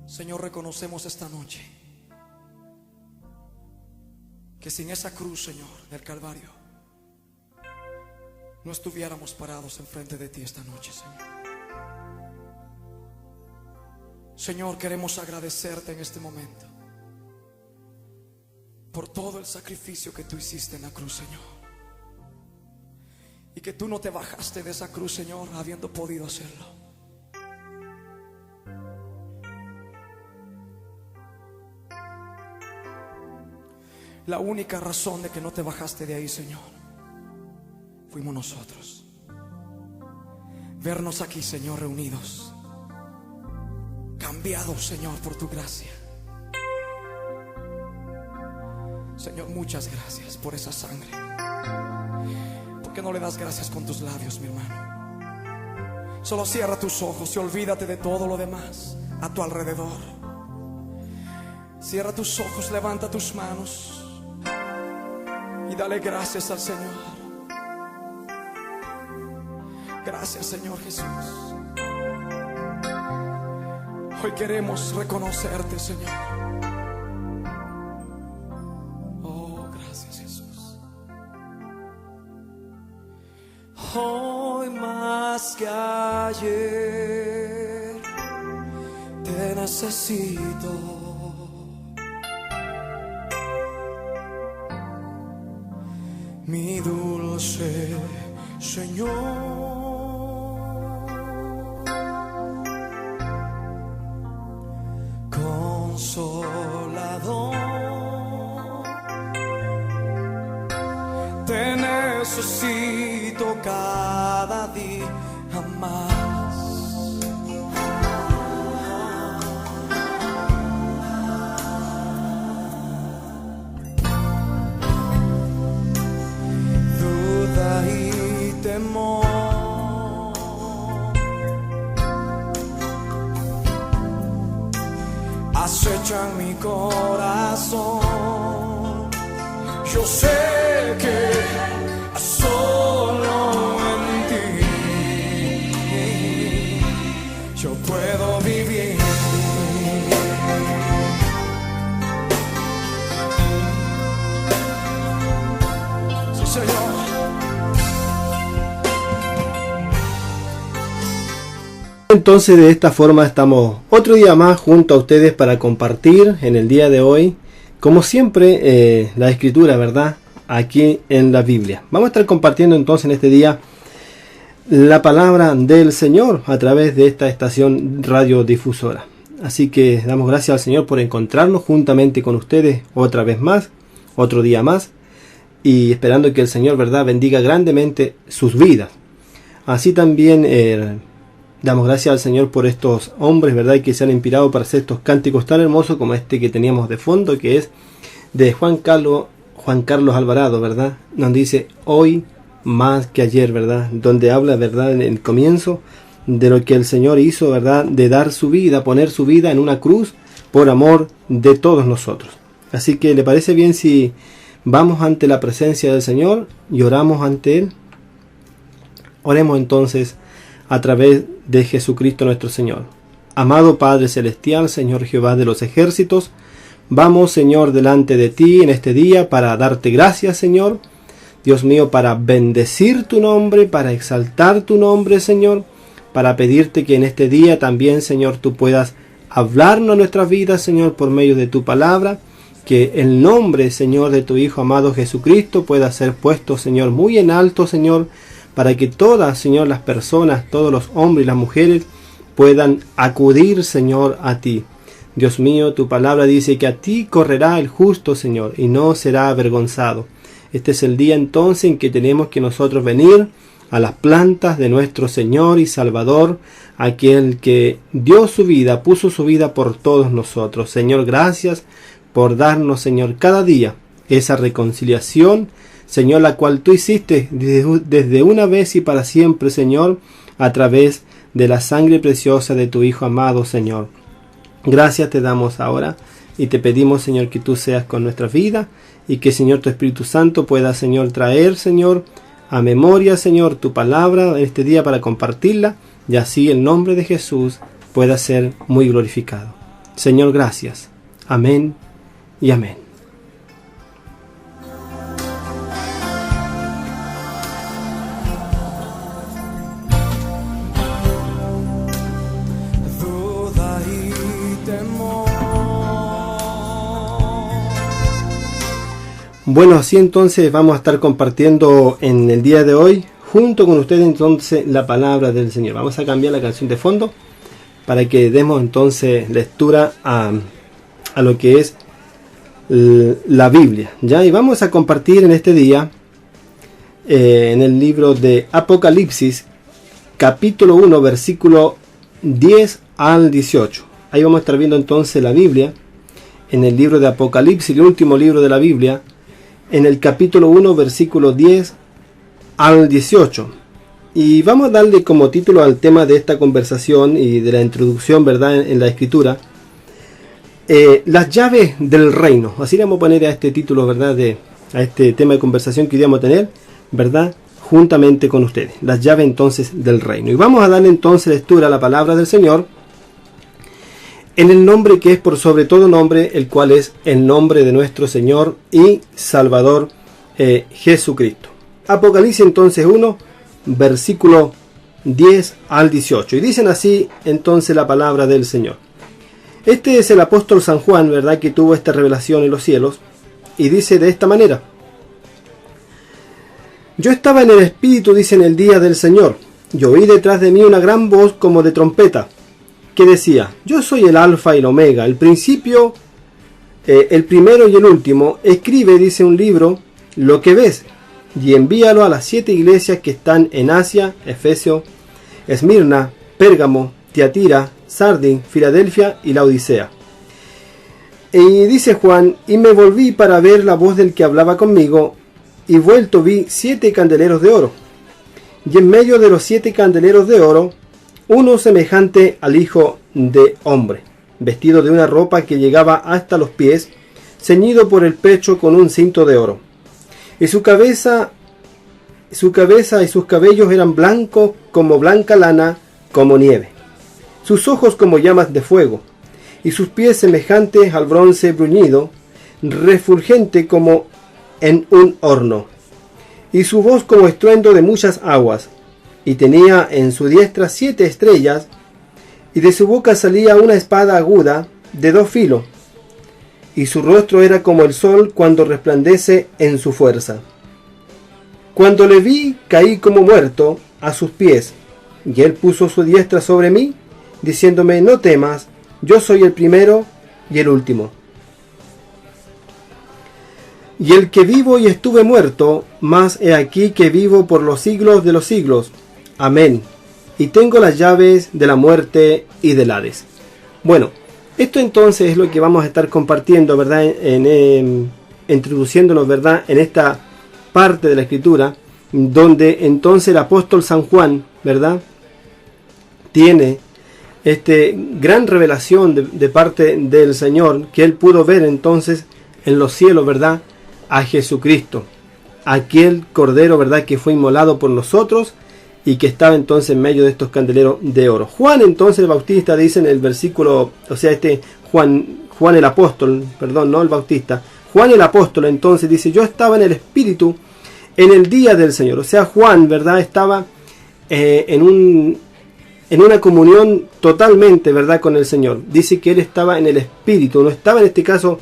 Señor, reconocemos esta noche que sin esa cruz, Señor, del Calvario, no estuviéramos parados enfrente de ti esta noche, Señor. Señor, queremos agradecerte en este momento por todo el sacrificio que tú hiciste en la cruz, Señor, y que tú no te bajaste de esa cruz, Señor, habiendo podido hacerlo. La única razón de que no te bajaste de ahí, Señor, fuimos nosotros. Vernos aquí, Señor, reunidos, cambiados, Señor, por tu gracia. Señor, muchas gracias por esa sangre. ¿Por qué no le das gracias con tus labios, mi hermano? Solo cierra tus ojos y olvídate de todo lo demás a tu alrededor. Cierra tus ojos, levanta tus manos y dale gracias al Señor. Gracias, Señor Jesús. Hoy queremos reconocerte, Señor. Oh, gracias, Jesús. Hoy más que ayer te necesito. Mi dulce Señor, consolador, te necesito cada día más. Acechan mi corazón. Yo sé que solo en ti yo puedo vivir. Sí, Señor. Entonces de esta forma estamos otro día más junto a ustedes para compartir en el día de hoy, como siempre, la escritura, ¿verdad? Aquí en la Biblia. Vamos a estar compartiendo entonces en este día la palabra del Señor a través de esta estación radiodifusora. Así que damos gracias al Señor por encontrarnos juntamente con ustedes otra vez más, otro día más, y esperando que el Señor, ¿verdad?, bendiga grandemente sus vidas. Así también damos gracias al Señor por estos hombres, ¿verdad?, que se han inspirado para hacer estos cánticos tan hermosos como este que teníamos de fondo, que es de Juan Carlos Alvarado, ¿verdad? Donde dice hoy más que ayer, ¿verdad? Donde habla, ¿verdad?, en el comienzo de lo que el Señor hizo, ¿verdad?, de dar su vida, poner su vida en una cruz por amor de todos nosotros. Así que, ¿le parece bien si vamos ante la presencia del Señor y oramos ante Él? Oremos entonces a través de Jesucristo nuestro Señor. Amado Padre Celestial, Señor Jehová de los ejércitos, vamos, Señor, delante de ti en este día para darte gracias, Señor. Dios mío, para bendecir tu nombre, para exaltar tu nombre, Señor, para pedirte que en este día también, Señor, tú puedas hablarnos a nuestras vidas, Señor, por medio de tu palabra, que el nombre, Señor, de tu Hijo amado Jesucristo pueda ser puesto, Señor, muy en alto, Señor, para que todas, Señor, las personas, todos los hombres y las mujeres puedan acudir, Señor, a ti. Dios mío, tu palabra dice que a ti correrá el justo, Señor, y no será avergonzado. Este es el día entonces en que tenemos que nosotros venir a las plantas de nuestro Señor y Salvador, aquel que dio su vida, puso su vida por todos nosotros. Señor, gracias por darnos, Señor, cada día esa reconciliación, Señor, la cual tú hiciste desde una vez y para siempre, Señor, a través de la sangre preciosa de tu Hijo amado, Señor. Gracias te damos ahora y te pedimos, Señor, que tú seas con nuestra vida y que, Señor, tu Espíritu Santo pueda, Señor, traer, Señor, a memoria, Señor, tu palabra en este día para compartirla y así el nombre de Jesús pueda ser muy glorificado. Señor, gracias. Amén y amén. Duda y temor. Bueno, así entonces vamos a estar compartiendo en el día de hoy junto con ustedes entonces la palabra del Señor. Vamos a cambiar la canción de fondo para que demos entonces lectura a lo que es la Biblia, ¿ya? Y vamos a compartir en este día en el libro de Apocalipsis, capítulo 1, versículo 10 al 18. Ahí vamos a estar viendo entonces la Biblia en el libro de Apocalipsis, el último libro de la Biblia, en el capítulo 1, versículo 10 al 18. Y vamos a darle como título al tema de esta conversación y de la introducción, ¿verdad?, en la escritura, las llaves del reino. Así le vamos a poner a este título, ¿verdad?, a este tema de conversación que íbamos a tener, ¿verdad?, juntamente con ustedes. Las llaves entonces del reino. Y vamos a darle entonces lectura a la palabra del Señor en el nombre que es por sobre todo nombre, el cual es el nombre de nuestro Señor y Salvador Jesucristo. Apocalipsis entonces 1, versículo 10 al 18. Y dicen así entonces la palabra del Señor. Este es el apóstol San Juan, ¿verdad?, que tuvo esta revelación en los cielos, y dice de esta manera: yo estaba en el Espíritu, dice, en el día del Señor, y oí detrás de mí una gran voz como de trompeta, que decía: yo soy el Alfa y el Omega, el principio, el primero y el último. Escribe, dice, un libro, lo que ves, y envíalo a las 7 iglesias que están en Asia, Efesio, Esmirna, Pérgamo, Tiatira, Sardis, Filadelfia y la Odisea. Y dice Juan: y me volví para ver la voz del que hablaba conmigo, y vuelto vi 7 candeleros de oro, y en medio de los 7 candeleros de oro, uno semejante al Hijo de Hombre, vestido de una ropa que llegaba hasta los pies, ceñido por el pecho con un cinto de oro. Y su cabeza y sus cabellos eran blancos como blanca lana, como nieve. Sus ojos como llamas de fuego, y sus pies semejantes al bronce bruñido, refulgente como en un horno. Y su voz como estruendo de muchas aguas. Y tenía en su diestra 7 estrellas, y de su boca salía una espada aguda de 2 filos, y su rostro era como el sol cuando resplandece en su fuerza. Cuando le vi, caí como muerto a sus pies, y él puso su diestra sobre mí, diciéndome: no temas, yo soy el primero y el último, y el que vivo y estuve muerto, mas he aquí que vivo por los siglos de los siglos. Amén. Y tengo las llaves de la muerte y del Hades. Bueno, esto entonces es lo que vamos a estar compartiendo, ¿verdad?, introduciéndonos, ¿verdad?, en esta parte de la escritura, donde entonces el apóstol San Juan, ¿verdad?, tiene gran revelación de parte del Señor, que él pudo ver entonces en los cielos, ¿verdad?, a Jesucristo, aquel cordero, ¿verdad?, que fue inmolado por nosotros y que estaba entonces en medio de estos candeleros de oro. Juan entonces el Bautista dice en el versículo, o sea, Juan el apóstol, perdón, no el Bautista, Juan el apóstol entonces dice: yo estaba en el Espíritu en el día del Señor. O sea, Juan, ¿verdad?, estaba en una comunión totalmente, ¿verdad?, con el Señor. Dice que él estaba en el Espíritu, no estaba en este caso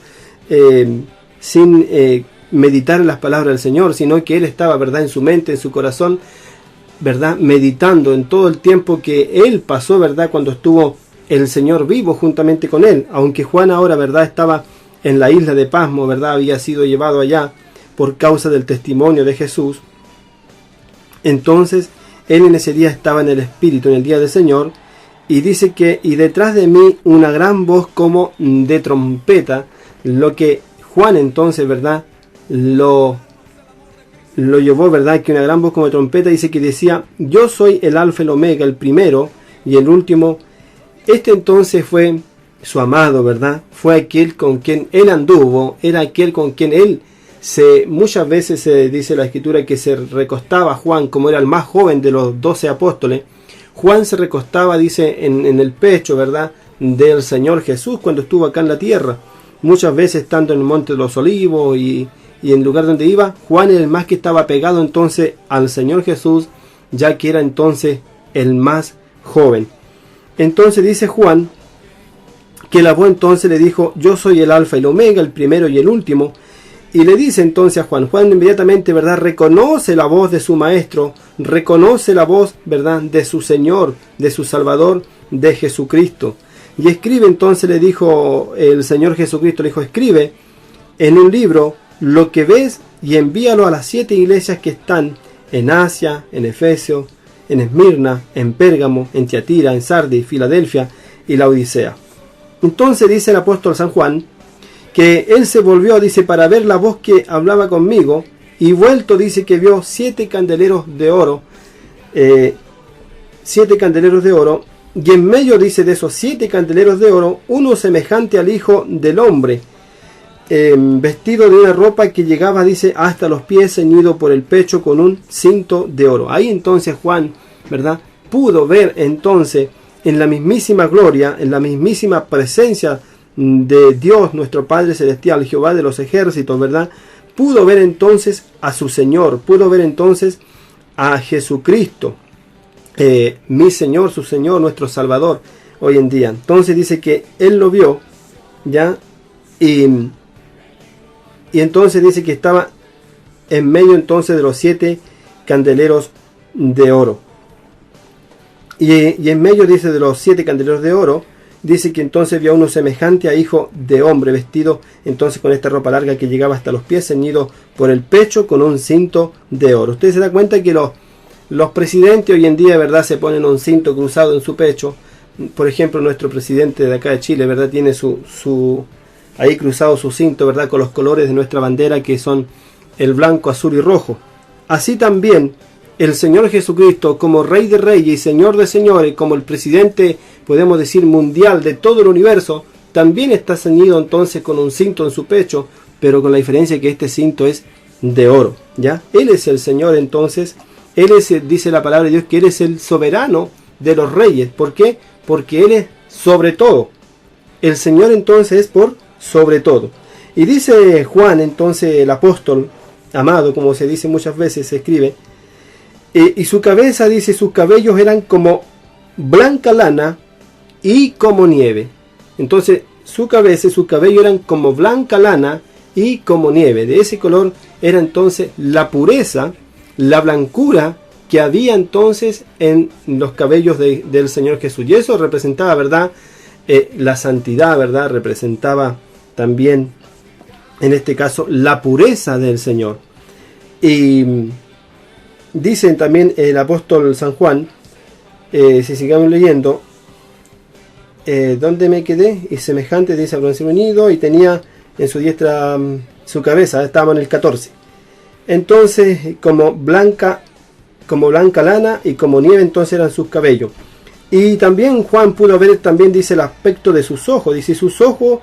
sin meditar en las palabras del Señor, sino que él estaba, ¿verdad?, en su mente, en su corazón, ¿verdad?, meditando en todo el tiempo que él pasó, ¿verdad?, cuando estuvo el Señor vivo juntamente con él. Aunque Juan ahora, ¿verdad?, estaba en la isla de Pasmo, ¿verdad?, había sido llevado allá por causa del testimonio de Jesús. Entonces él en ese día estaba en el Espíritu, en el día del Señor, y dice que: y detrás de mí una gran voz como de trompeta. Lo que Juan entonces, ¿verdad?, lo llevó, ¿verdad?, que una gran voz como de trompeta, dice que decía: yo soy el Alfa y el Omega, el primero y el último. Este entonces fue su amado, ¿verdad?, fue aquel con quien él anduvo, era aquel con quien él muchas veces se dice la escritura que se recostaba Juan, como era el más joven de los 12 apóstoles. Juan se recostaba, dice, en el pecho, ¿verdad?, del Señor Jesús cuando estuvo acá en la tierra. Muchas veces estando en el Monte de los Olivos y en el lugar donde iba, Juan era el más que estaba pegado entonces al Señor Jesús, ya que era entonces el más joven. Entonces dice Juan que la voz entonces le dijo: yo soy el alfa y el omega, el primero y el último. Y le dice entonces a Juan inmediatamente, ¿verdad?, reconoce la voz de su maestro, reconoce la voz, ¿verdad?, de su Señor, de su Salvador, de Jesucristo. Y escribe entonces, le dijo el Señor Jesucristo, le dijo: escribe en un libro lo que ves y envíalo a las 7 iglesias que están en Asia, en Efesio, en Esmirna, en Pérgamo, en Tiatira, en Sardis, Filadelfia y la Odisea. Entonces dice el apóstol San Juan que él se volvió, dice, para ver la voz que hablaba conmigo, y vuelto dice que vio 7 candeleros de oro, 7 candeleros de oro, y en medio, dice, de esos 7 candeleros de oro, uno semejante al Hijo del Hombre, vestido de una ropa que llegaba, dice, hasta los pies, ceñido por el pecho con un cinto de oro. Ahí entonces Juan, ¿verdad?, pudo ver entonces en la mismísima gloria, en la mismísima presencia de Dios, nuestro Padre Celestial, Jehová de los ejércitos, ¿verdad? Pudo ver entonces a su Señor, pudo ver entonces a Jesucristo, mi Señor, su Señor, nuestro Salvador, hoy en día. Entonces dice que él lo vio, ¿ya? Y entonces dice que estaba en medio entonces de los 7 candeleros de oro. Y en medio, dice, de los 7 candeleros de oro, dice que entonces vio uno semejante a Hijo de Hombre, vestido entonces con esta ropa larga que llegaba hasta los pies, ceñido por el pecho con un cinto de oro. Ustedes se dan cuenta que los presidentes hoy en día, ¿verdad?, se ponen un cinto cruzado en su pecho. Por ejemplo, nuestro presidente de acá de Chile, ¿verdad?, tiene ahí cruzado su cinto, ¿verdad?, con los colores de nuestra bandera, que son el blanco, azul y rojo. Así también el Señor Jesucristo, como Rey de Reyes y Señor de Señores, como el presidente, podemos decir, mundial de todo el universo, también está ceñido entonces con un cinto en su pecho, pero con la diferencia que este cinto es de oro, ¿ya? Él es el Señor entonces, Él es, dice la palabra de Dios, que Él es el soberano de los reyes. ¿Por qué? Porque Él es sobre todo. El Señor entonces es por sobre todo. Y dice Juan, entonces, el apóstol amado, como se dice muchas veces, se escribe, y su cabeza, dice, sus cabellos eran como blanca lana y como nieve. Entonces su cabeza y su cabello eran como blanca lana y como nieve. De ese color era entonces la pureza, la blancura que había entonces en los cabellos del Señor Jesús. Y eso representaba, ¿verdad?, la santidad, ¿verdad?, representaba también, en este caso, la pureza del Señor. Y dicen también el apóstol San Juan, si sigamos leyendo, ¿dónde me quedé? Y semejante, dice, al bronce unido, y tenía en su diestra su cabeza, estábamos en el 14. Entonces, como blanca lana y como nieve, entonces eran sus cabellos. Y también Juan pudo ver, también dice, el aspecto de sus ojos, dice, sus ojos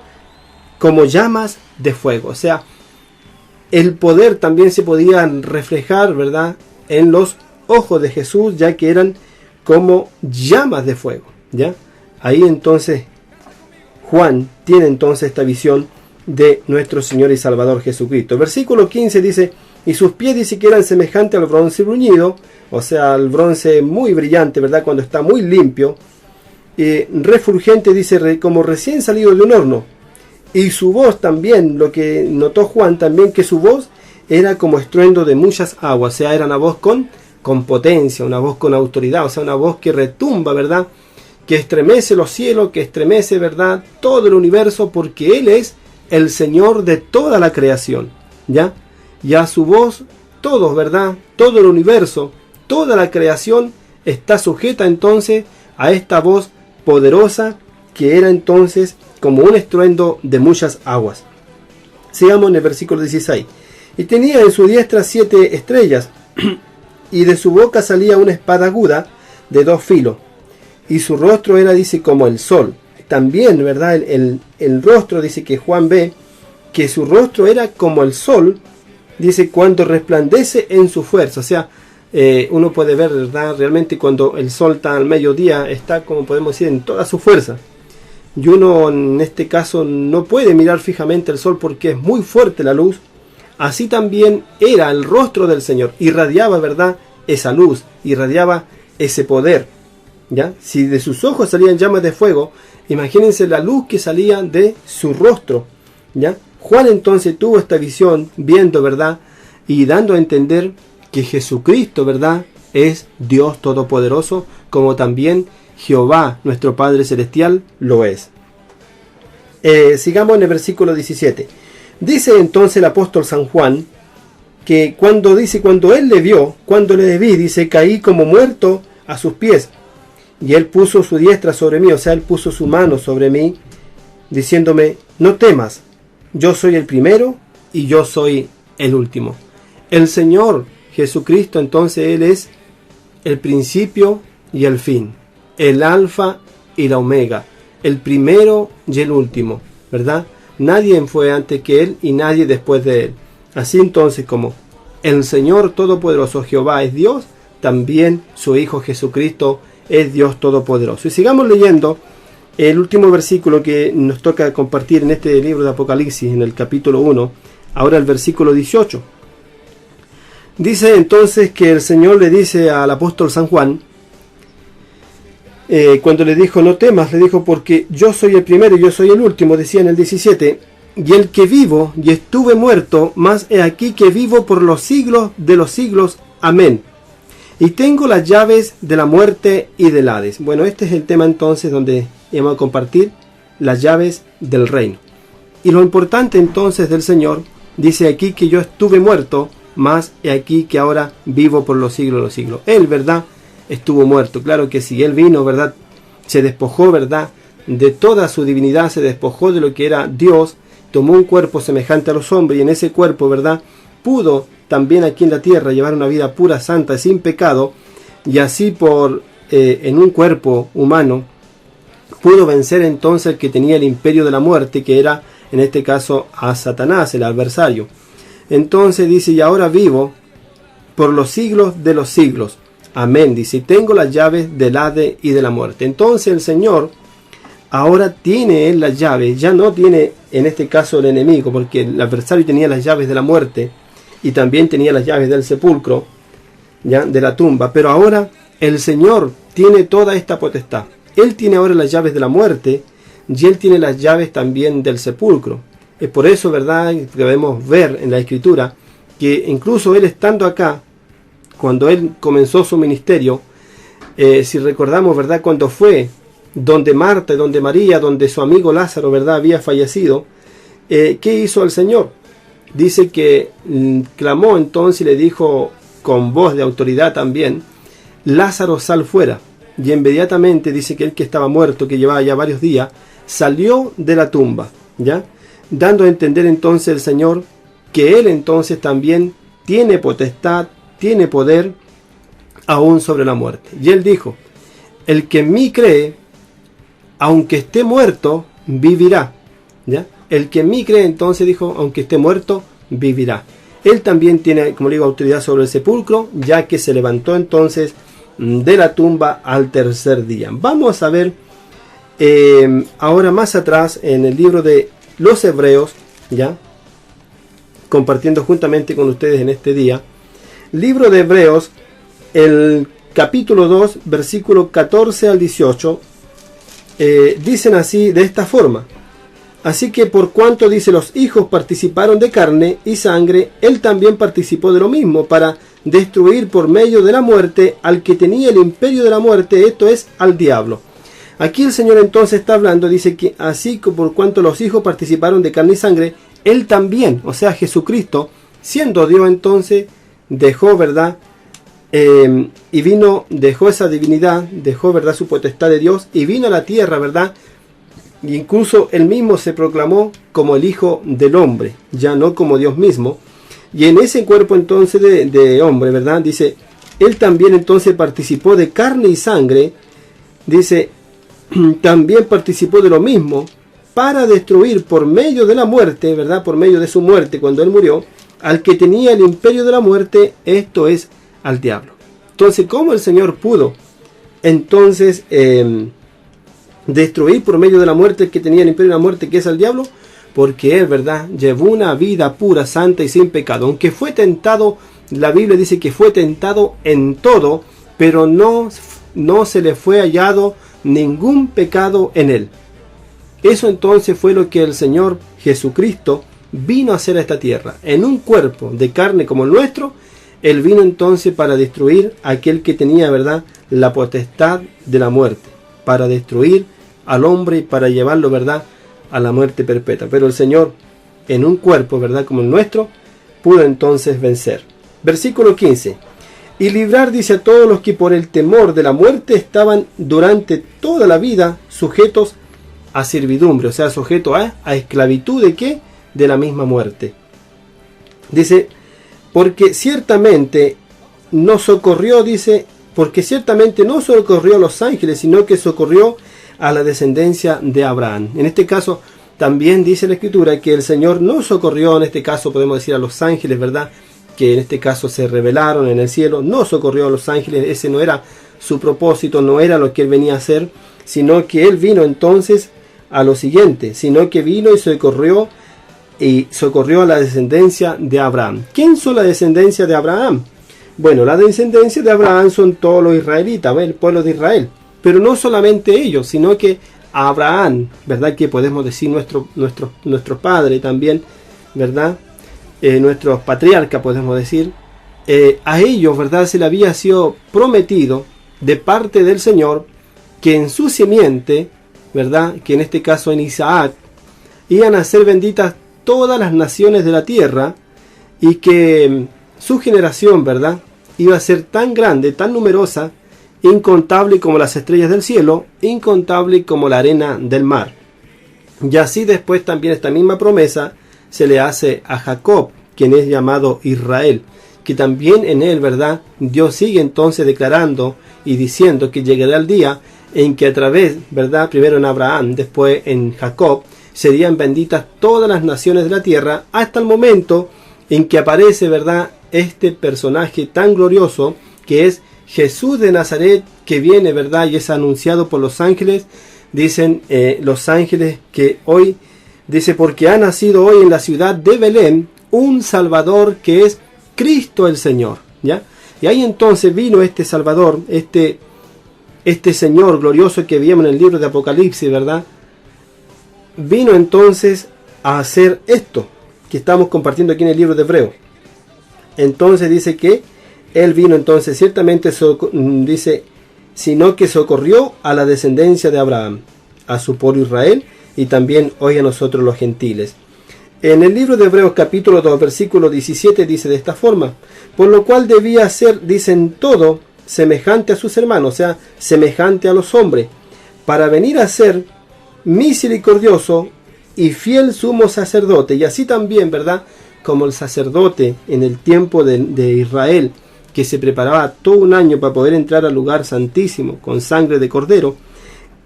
como llamas de fuego. O sea, el poder también se podía reflejar, ¿verdad?, en los ojos de Jesús, ya que eran como llamas de fuego, ¿ya? Ahí entonces Juan tiene entonces esta visión de nuestro Señor y Salvador Jesucristo. Versículo 15 dice, y sus pies, dice, que eran semejantes al bronce bruñido, o sea, al bronce muy brillante, ¿verdad?, cuando está muy limpio, refulgente, dice, como recién salido de un horno. Y su voz también, lo que notó Juan también, que su voz era como estruendo de muchas aguas, o sea, era una voz con potencia, una voz con autoridad, o sea, una voz que retumba, ¿verdad?, que estremece los cielos, que estremece, ¿verdad?, todo el universo, porque Él es el Señor de toda la creación, ¿ya? Y a su voz, todos, ¿verdad?, todo el universo, toda la creación está sujeta entonces a esta voz poderosa, que era entonces como un estruendo de muchas aguas. Sigamos en el versículo 16. Y tenía en su diestra 7 estrellas, y de su boca salía una espada aguda de 2 filos, y su rostro era, dice, como el sol. También, ¿verdad?, el rostro, dice, que Juan ve, que su rostro era como el sol, dice, cuando resplandece en su fuerza. O sea, uno puede ver, ¿verdad?, realmente cuando el sol está al mediodía, está, como podemos decir, en toda su fuerza. y uno en este caso no puede mirar fijamente el sol porque es muy fuerte la luz, así también era el rostro del Señor, irradiaba, ¿verdad?, esa luz, irradiaba ese poder, ¿ya? Si de sus ojos salían llamas de fuego, imagínense la luz que salía de su rostro, ¿ya? Juan entonces tuvo esta visión, viendo, ¿verdad?, y dando a entender que Jesucristo, ¿verdad?, es Dios Todopoderoso, como también Jehová, nuestro Padre Celestial, lo es. Sigamos en el versículo 17. Dice entonces el apóstol San Juan, que cuando él le vio, cuando le vi, dice, caí como muerto a sus pies, y él puso su diestra sobre mí, o sea, él puso su mano sobre mí, diciéndome, no temas, yo soy el primero y yo soy el último. El Señor Jesucristo, entonces, Él es el principio y el fin, el alfa y la omega, el primero y el último, ¿verdad? Nadie fue antes que Él y nadie después de Él. Así entonces, como el Señor Todopoderoso Jehová es Dios, también su Hijo Jesucristo es Dios Todopoderoso. Y sigamos leyendo el último versículo que nos toca compartir en este libro de Apocalipsis, en el capítulo 1, ahora el versículo 18. Dice entonces que el Señor le dice al apóstol San Juan, cuando le dijo, no temas, le dijo, porque yo soy el primero y yo soy el último, decía en el 17, y el que vivo y estuve muerto, mas he aquí que vivo por los siglos de los siglos. Amén. Y tengo las llaves de la muerte y del Hades. Bueno, este es el tema entonces donde vamos a compartir las llaves del reino. Y lo importante entonces del Señor, dice aquí que yo estuve muerto, mas he aquí que ahora vivo por los siglos de los siglos. Él, ¿verdad?, estuvo muerto. Claro que sí, Él vino, ¿verdad?, se despojó, ¿verdad?, de toda su divinidad, se despojó de lo que era Dios, tomó un cuerpo semejante a los hombres y en ese cuerpo, ¿verdad?, pudo también aquí en la tierra llevar una vida pura, santa, sin pecado, y así en un cuerpo humano pudo vencer entonces el que tenía el imperio de la muerte, que era en este caso a Satanás, el adversario. Entonces dice, y ahora vivo por los siglos de los siglos. Amén. Dice, y tengo las llaves del Hades y de la muerte. Entonces el Señor ahora tiene Él las llaves, ya no tiene en este caso el enemigo, porque el adversario tenía las llaves de la muerte y también tenía las llaves del sepulcro, ya, de la tumba, pero ahora el Señor tiene toda esta potestad. Él tiene ahora las llaves de la muerte y Él tiene las llaves también del sepulcro. Es por eso, ¿verdad?, que debemos ver en la Escritura que incluso Él estando acá, cuando Él comenzó su ministerio, si recordamos, ¿verdad?, cuando fue donde Marta y donde María, donde su amigo Lázaro, ¿verdad?, había fallecido, ¿qué hizo el Señor? Dice que clamó entonces y le dijo con voz de autoridad también, Lázaro, sal fuera. Y inmediatamente dice que él, que estaba muerto, que llevaba ya varios días, salió de la tumba, ¿ya? Dando a entender entonces el Señor que Él entonces también tiene potestad, tiene poder aún sobre la muerte. Y Él dijo, el que en mí cree, aunque esté muerto, vivirá, ¿ya? El que en mí cree, entonces dijo, aunque esté muerto, vivirá. Él también tiene, como digo, autoridad sobre el sepulcro, ya que se levantó entonces de la tumba al tercer día. Vamos a ver ahora más atrás en el libro de los Hebreos, ya compartiendo juntamente con ustedes en este día, libro de Hebreos, el capítulo 2, versículo 14 al 18, dicen así, de esta forma, así que por cuanto, dice, los hijos participaron de carne y sangre, él también participó de lo mismo, para destruir por medio de la muerte al que tenía el imperio de la muerte, esto es, al diablo. Aquí el Señor entonces está hablando, dice que así que por cuanto los hijos participaron de carne y sangre, Él también, o sea Jesucristo, siendo Dios entonces, dejó, ¿verdad? Y vino, dejó esa divinidad, dejó, ¿verdad?, su potestad de Dios y vino a la tierra, ¿verdad? E incluso Él mismo se proclamó como el Hijo del Hombre, ya no como Dios mismo. Y en ese cuerpo entonces de hombre, ¿verdad? Dice, Él también entonces participó de carne y sangre, dice, también participó de lo mismo para destruir por medio de la muerte, ¿verdad?, por medio de su muerte cuando Él murió, al que tenía el imperio de la muerte, esto es, al diablo. Entonces, ¿cómo el Señor pudo entonces destruir por medio de la muerte que tenía el imperio de la muerte, que es el diablo, porque él, ¿verdad?, llevó una vida pura, santa y sin pecado. Aunque fue tentado, la Biblia dice que fue tentado en todo, pero no se le fue hallado ningún pecado en él. Eso entonces fue lo que el Señor Jesucristo vino a hacer a esta tierra. En un cuerpo de carne como el nuestro, Él vino entonces para destruir a aquel que tenía, ¿verdad?, la potestad de la muerte, para destruir al hombre y para llevarlo, ¿verdad?, a la muerte perpetua. Pero el Señor, en un cuerpo, ¿verdad?, como el nuestro, pudo entonces vencer. Versículo 15. Y librar, dice, a todos los que por el temor de la muerte estaban durante toda la vida sujetos a servidumbre, o sea, sujetos a esclavitud ¿de qué? De la misma muerte. Dice, porque ciertamente no socorrió, dice, porque ciertamente no socorrió a los ángeles, sino que socorrió a la descendencia de Abraham. En este caso, también dice la Escritura que el Señor no socorrió, en este caso podemos decir a los ángeles, ¿verdad?, que en este caso se rebelaron en el cielo, no socorrió a los ángeles, ese no era su propósito, no era lo que Él venía a hacer, sino que Él vino entonces a lo siguiente, sino que vino y socorrió a la descendencia de Abraham. ¿Quién son la descendencia de Abraham? Bueno, la descendencia de Abraham son todos los israelitas, el pueblo de Israel, pero no solamente ellos, sino que Abraham, ¿verdad?, que podemos decir nuestro padre también, ¿verdad?, nuestros patriarcas podemos decir, a ellos, ¿verdad?, se le había sido prometido de parte del Señor que en su simiente, ¿verdad?, que en este caso en Isaac, iban a ser benditas todas las naciones de la tierra y que su generación, ¿verdad?, iba a ser tan grande, tan numerosa, incontable como las estrellas del cielo, incontable como la arena del mar. Y así después también esta misma promesa se le hace a Jacob, quien es llamado Israel, que también en él, ¿verdad?, Dios sigue entonces declarando y diciendo que llegará el día en que a través, ¿verdad?, primero en Abraham, después en Jacob, serían benditas todas las naciones de la tierra, hasta el momento en que aparece, ¿verdad?, este personaje tan glorioso que es Jesús de Nazaret, que viene, ¿verdad?, y es anunciado por los ángeles. Dicen los ángeles que hoy, dice, porque ha nacido hoy en la ciudad de Belén un Salvador que es Cristo el Señor, ¿ya? Y ahí entonces vino este Salvador, este Señor glorioso que vimos en el libro de Apocalipsis, ¿verdad? Vino entonces a hacer esto que estamos compartiendo aquí en el libro de Hebreos. Entonces dice que Él vino entonces, ciertamente dice, sino que socorrió a la descendencia de Abraham, a su pueblo Israel, y también hoy a nosotros los gentiles. En el libro de Hebreos capítulo 2, versículo 17 dice de esta forma, por lo cual debía ser, dicen, todo semejante a sus hermanos, o sea, semejante a los hombres, para venir a ser misericordioso y fiel sumo sacerdote. Y así también, ¿verdad?, como el sacerdote en el tiempo de Israel, que se preparaba todo un año para poder entrar al lugar santísimo con sangre de cordero,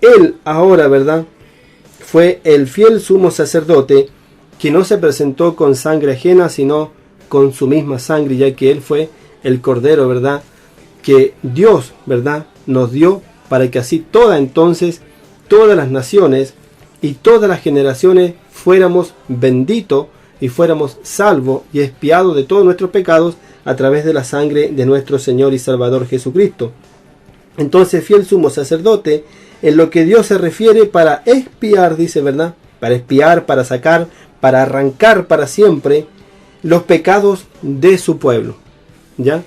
él ahora, ¿verdad?, fue el fiel sumo sacerdote que no se presentó con sangre ajena, sino con su misma sangre, ya que él fue el cordero, ¿verdad?, que Dios, ¿verdad?, nos dio para que así entonces todas las naciones y todas las generaciones fuéramos benditos y fuéramos salvos y expiados de todos nuestros pecados a través de la sangre de nuestro Señor y Salvador Jesucristo. Entonces, fiel sumo sacerdote, en lo que Dios se refiere para expiar, dice, ¿verdad?, para expiar, para sacar, para arrancar para siempre los pecados de su pueblo, ¿ya?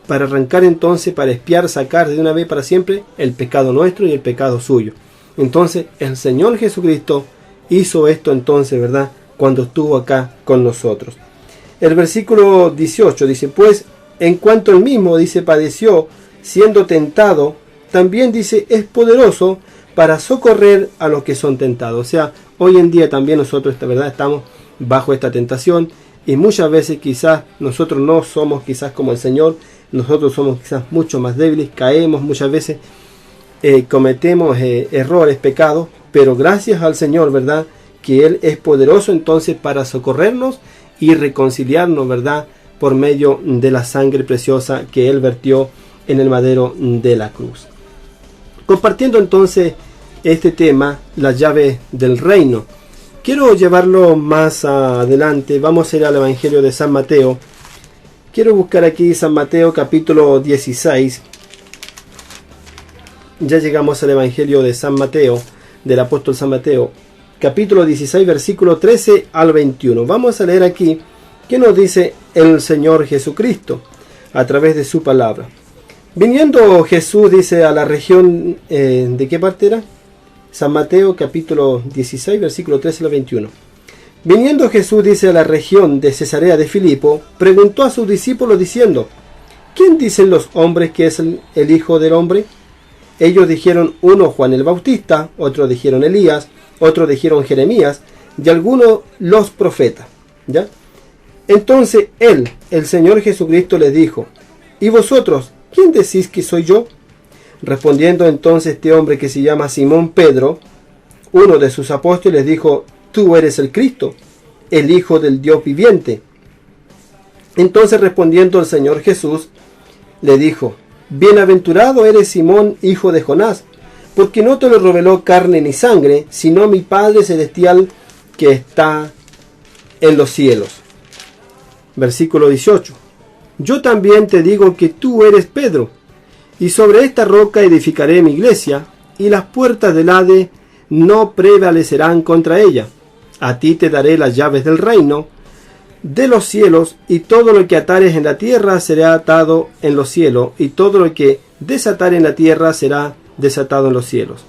Para arrancar entonces, para expiar, sacar de una vez para siempre el pecado nuestro y el pecado suyo. Entonces el Señor Jesucristo hizo esto entonces, ¿verdad?, cuando estuvo acá con nosotros. El versículo 18 dice, pues en cuanto él mismo, dice, padeció siendo tentado, también, dice, es poderoso para socorrer a los que son tentados. O sea, hoy en día también nosotros, ¿verdad?, estamos bajo esta tentación y muchas veces quizás nosotros no somos quizás como el Señor, nosotros somos quizás mucho más débiles, caemos muchas veces, cometemos errores, pecados, pero gracias al Señor, ¿verdad?, que Él es poderoso entonces para socorrernos y reconciliarnos, ¿verdad?, por medio de la sangre preciosa que Él vertió en el madero de la cruz. compartiendo entonces este tema, la llave del reino. Quiero llevarlo más adelante. Vamos a ir al Evangelio de San Mateo. Quiero buscar aquí San Mateo capítulo 16. Ya llegamos al Evangelio de San Mateo, del apóstol San Mateo, capítulo 16, versículo 13 al 21. Vamos a leer aquí qué nos dice el Señor Jesucristo a través de su palabra. Viniendo Jesús, dice, a la región, ¿de qué parte era? San Mateo capítulo 16, versículo 13 al 21. Viniendo Jesús, dice, a la región de Cesarea de Filipo, preguntó a sus discípulos diciendo: ¿quién dicen los hombres que es el Hijo del Hombre? Ellos dijeron, uno Juan el Bautista, otros dijeron Elías, otros dijeron Jeremías, y algunos los profetas. ¿Ya? Entonces él, el Señor Jesucristo, les dijo: ¿y vosotros, quién decís que soy yo? Respondiendo entonces este hombre que se llama Simón Pedro, uno de sus apóstoles, dijo: tú eres el Cristo, el Hijo del Dios viviente. Entonces respondiendo el Señor Jesús, le dijo: bienaventurado eres Simón, hijo de Jonás, porque no te lo reveló carne ni sangre, sino mi Padre celestial que está en los cielos. Versículo 18. Yo también te digo que tú eres Pedro, y sobre esta roca edificaré mi iglesia, y las puertas del Hades no prevalecerán contra ella. A ti te daré las llaves del reino de los cielos, y todo lo que atares en la tierra será atado en los cielos, y todo lo que desatares en la tierra será desatado en los cielos.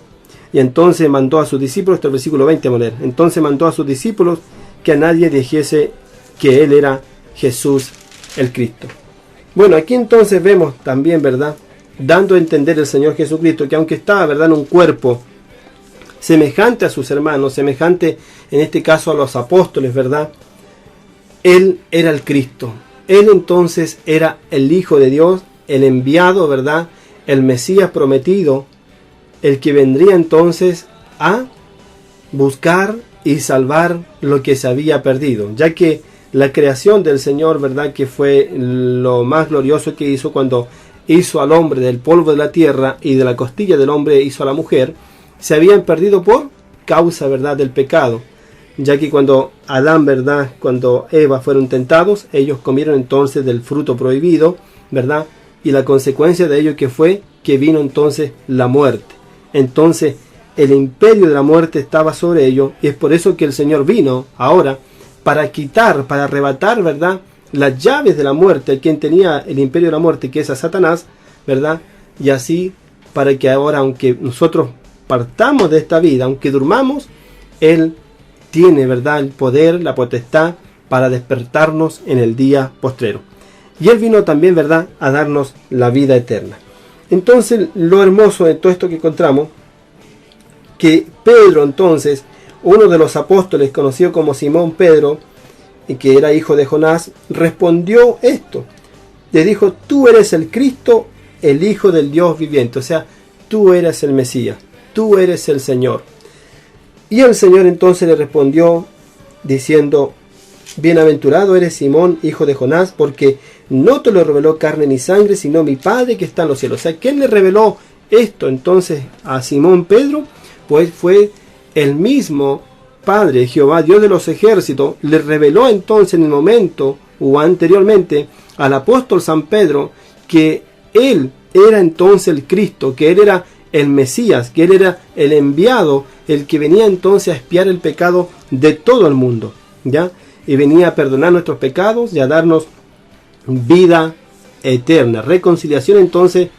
Y entonces mandó a sus discípulos, este es el versículo 20, vamos a leer. Entonces mandó a sus discípulos que a nadie dijese que él era Jesús el Cristo. Bueno, aquí entonces vemos también, ¿verdad?, dando a entender el Señor Jesucristo que aunque estaba, ¿verdad?, en un cuerpo semejante a sus hermanos, semejante en este caso a los apóstoles, ¿verdad?, Él era el Cristo. Él entonces era el Hijo de Dios, el enviado, ¿verdad?, el Mesías prometido, el que vendría entonces a buscar y salvar lo que se había perdido, ya que la creación del Señor, ¿verdad?, que fue lo más glorioso que hizo cuando hizo al hombre del polvo de la tierra y de la costilla del hombre hizo a la mujer, se habían perdido por causa, ¿verdad?, del pecado, ya que cuando Adán, ¿verdad?, cuando Eva fueron tentados, ellos comieron entonces del fruto prohibido, ¿verdad?, y la consecuencia de ello que fue que vino entonces la muerte. Entonces el imperio de la muerte estaba sobre ellos, y es por eso que el Señor vino ahora para quitar, para arrebatar, ¿verdad?, las llaves de la muerte, quien tenía el imperio de la muerte, que es a Satanás, ¿verdad?, y así para que ahora, aunque nosotros partamos de esta vida, aunque durmamos, Él tiene, ¿verdad?, el poder, la potestad para despertarnos en el día postrero. Y Él vino también, ¿verdad?, a darnos la vida eterna. Entonces, lo hermoso de todo esto que encontramos, que Pedro entonces, uno de los apóstoles conocido como Simón Pedro, y que era hijo de Jonás, respondió esto. Le dijo: tú eres el Cristo, el Hijo del Dios viviente. O sea, tú eres el Mesías, tú eres el Señor. Y el Señor entonces le respondió diciendo: bienaventurado eres Simón, hijo de Jonás, porque no te lo reveló carne ni sangre, sino mi Padre que está en los cielos. O sea, ¿quién le reveló esto entonces a Simón Pedro? Pues fue el mismo Padre, Jehová, Dios de los ejércitos. Le reveló entonces en el momento o anteriormente al apóstol San Pedro que él era entonces el Cristo, que él era el Mesías, que él era el enviado, el que venía entonces a expiar el pecado de todo el mundo, ¿ya? Y venía a perdonar nuestros pecados y a darnos vida eterna, reconciliación entonces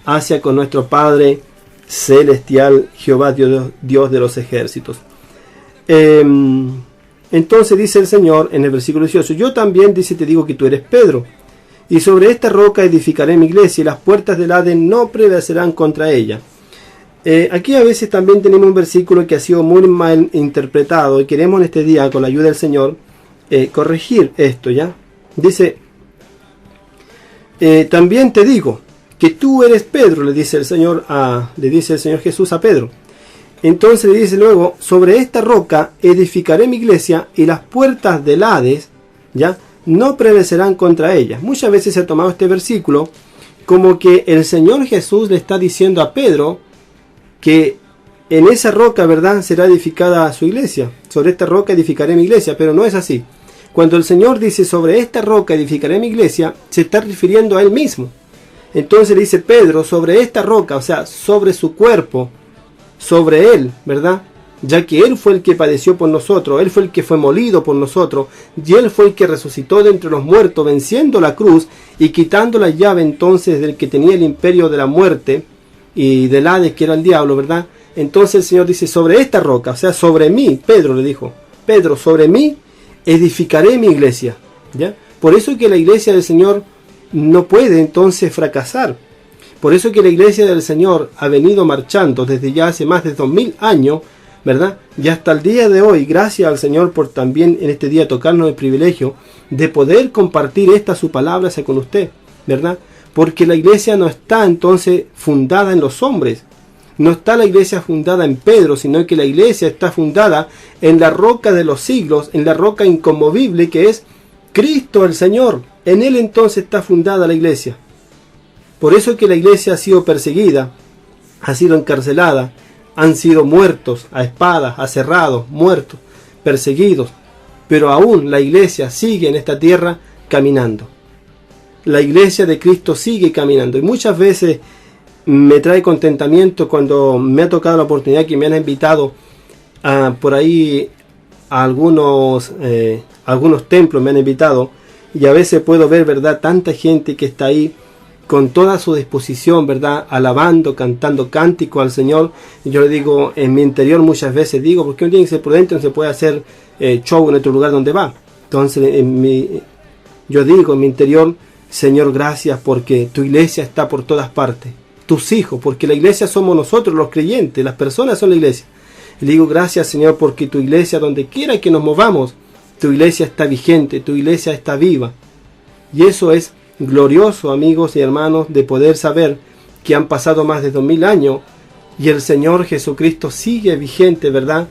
hacia con nuestro Padre celestial, Jehová, Dios de los ejércitos. Entonces dice el Señor en el versículo 18: yo también, dice, te digo que tú eres Pedro, y sobre esta roca edificaré mi iglesia, y las puertas del Hades no prevalecerán contra ella. Aquí a veces también tenemos un versículo que ha sido muy mal interpretado, y queremos en este día, con la ayuda del Señor, corregir esto, ¿ya? Dice: también te digo que tú eres Pedro, le dice el Señor Jesús a Pedro. Entonces le dice luego: sobre esta roca edificaré mi iglesia, y las puertas del Hades, ¿ya?, no prevalecerán contra ella. Muchas veces se ha tomado este versículo como que el Señor Jesús le está diciendo a Pedro que en esa roca, ¿verdad?, será edificada su iglesia. Sobre esta roca edificaré mi iglesia, pero no es así. Cuando el Señor dice sobre esta roca edificaré mi iglesia, se está refiriendo a Él mismo. Entonces le dice Pedro, sobre esta roca, o sea, sobre su cuerpo, sobre Él, ¿verdad? Ya que Él fue el que padeció por nosotros, Él fue el que fue molido por nosotros, y Él fue el que resucitó de entre los muertos, venciendo la cruz y quitando la llave entonces del que tenía el imperio de la muerte y del Hades, que era el diablo, ¿verdad? Entonces el Señor dice, sobre esta roca, o sea, sobre mí, Pedro le dijo, Pedro, sobre mí edificaré mi iglesia, ¿ya? Por eso que la iglesia del Señor no puede entonces fracasar. Por eso que la iglesia del Señor ha venido marchando desde ya hace más de 2000 años, ¿verdad? Y hasta el día de hoy, gracias al Señor por también en este día tocarnos el privilegio de poder compartir esta su palabra hacia con usted, ¿verdad? Porque la iglesia no está entonces fundada en los hombres. No está la iglesia fundada en Pedro, sino que la iglesia está fundada en la roca de los siglos, en la roca inconmovible que es Cristo el Señor. En Él entonces está fundada la iglesia. Por eso que la iglesia ha sido perseguida, ha sido encarcelada, han sido muertos a espadas, aserrados, muertos, perseguidos. Pero aún la iglesia sigue en esta tierra caminando. La iglesia de Cristo sigue caminando. Y muchas veces me trae contentamiento cuando me ha tocado la oportunidad que me han invitado por ahí a algunos templos, me han invitado, y a veces puedo ver, ¿verdad?, tanta gente que está ahí con toda su disposición, ¿verdad?, alabando, cantando cántico al Señor. Y yo le digo, en mi interior muchas veces digo, porque uno tiene que ser prudente, no se puede hacer show en otro lugar donde va. Entonces yo digo en mi interior, Señor, gracias porque tu iglesia está por todas partes. Tus hijos, porque la iglesia somos nosotros los creyentes, las personas son la iglesia. Y le digo, gracias, Señor, porque tu iglesia, donde quiera que nos movamos, tu iglesia está vigente, tu iglesia está viva. Y eso es glorioso, amigos y hermanos, de poder saber que han pasado más de 2000 años y el Señor Jesucristo sigue vigente, ¿verdad?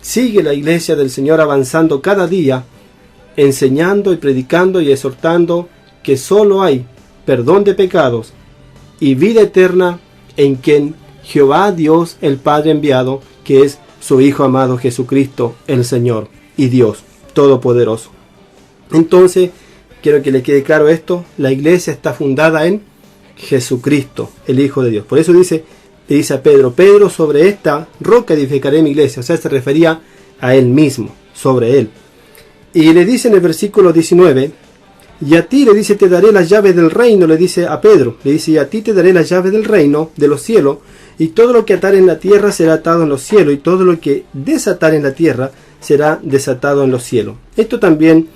Sigue la iglesia del Señor avanzando cada día, enseñando y predicando y exhortando que solo hay perdón de pecados y vida eterna en quien Jehová Dios el Padre enviado, que es su Hijo amado Jesucristo, el Señor y Dios Todopoderoso. Entonces, quiero que le quede claro esto, la iglesia está fundada en Jesucristo, el Hijo de Dios. Por eso le dice a Pedro, Pedro, sobre esta roca edificaré mi iglesia. O sea, se refería a él mismo, sobre él. Y le dice en el versículo 19, y a ti, le dice, te daré las llaves del reino, le dice a Pedro, le dice, y a ti te daré las llaves del reino, de los cielos, y todo lo que atar en la tierra será atado en los cielos, y todo lo que desatar en la tierra será desatado en los cielos. Esto también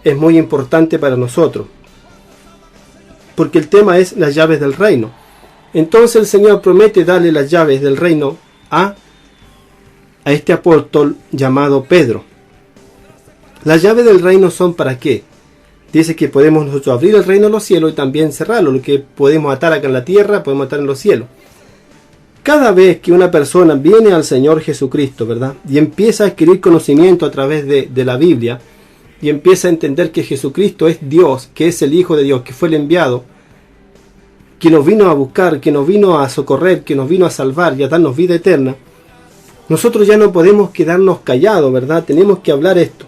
es muy importante para nosotros, porque el tema es las llaves del reino. Entonces el Señor promete darle las llaves del reino a este apóstol llamado Pedro. Las llaves del reino son ¿para qué? Dice que podemos nosotros abrir el reino de los cielos y también cerrarlo. Lo que podemos atar acá en la tierra, podemos atar en los cielos. Cada vez que una persona viene al Señor Jesucristo, ¿verdad?, y empieza a adquirir conocimiento a través de la Biblia, y empieza a entender que Jesucristo es Dios, que es el Hijo de Dios, que fue el enviado, que nos vino a buscar, que nos vino a socorrer, que nos vino a salvar y a darnos vida eterna, nosotros ya no podemos quedarnos callados, ¿verdad? Tenemos que hablar esto.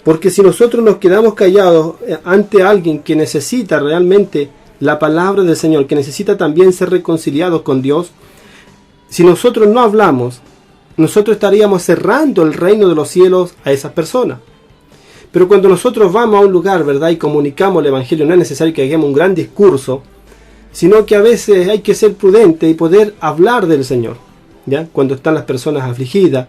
Porque si nosotros nos quedamos callados ante alguien que necesita realmente la palabra del Señor, que necesita también ser reconciliados con Dios, si nosotros no hablamos, nosotros estaríamos cerrando el reino de los cielos a esas personas. Pero cuando nosotros vamos a un lugar, ¿verdad?, y comunicamos el Evangelio, no es necesario que hagamos un gran discurso, sino que a veces hay que ser prudente y poder hablar del Señor, ¿ya? Cuando están las personas afligidas,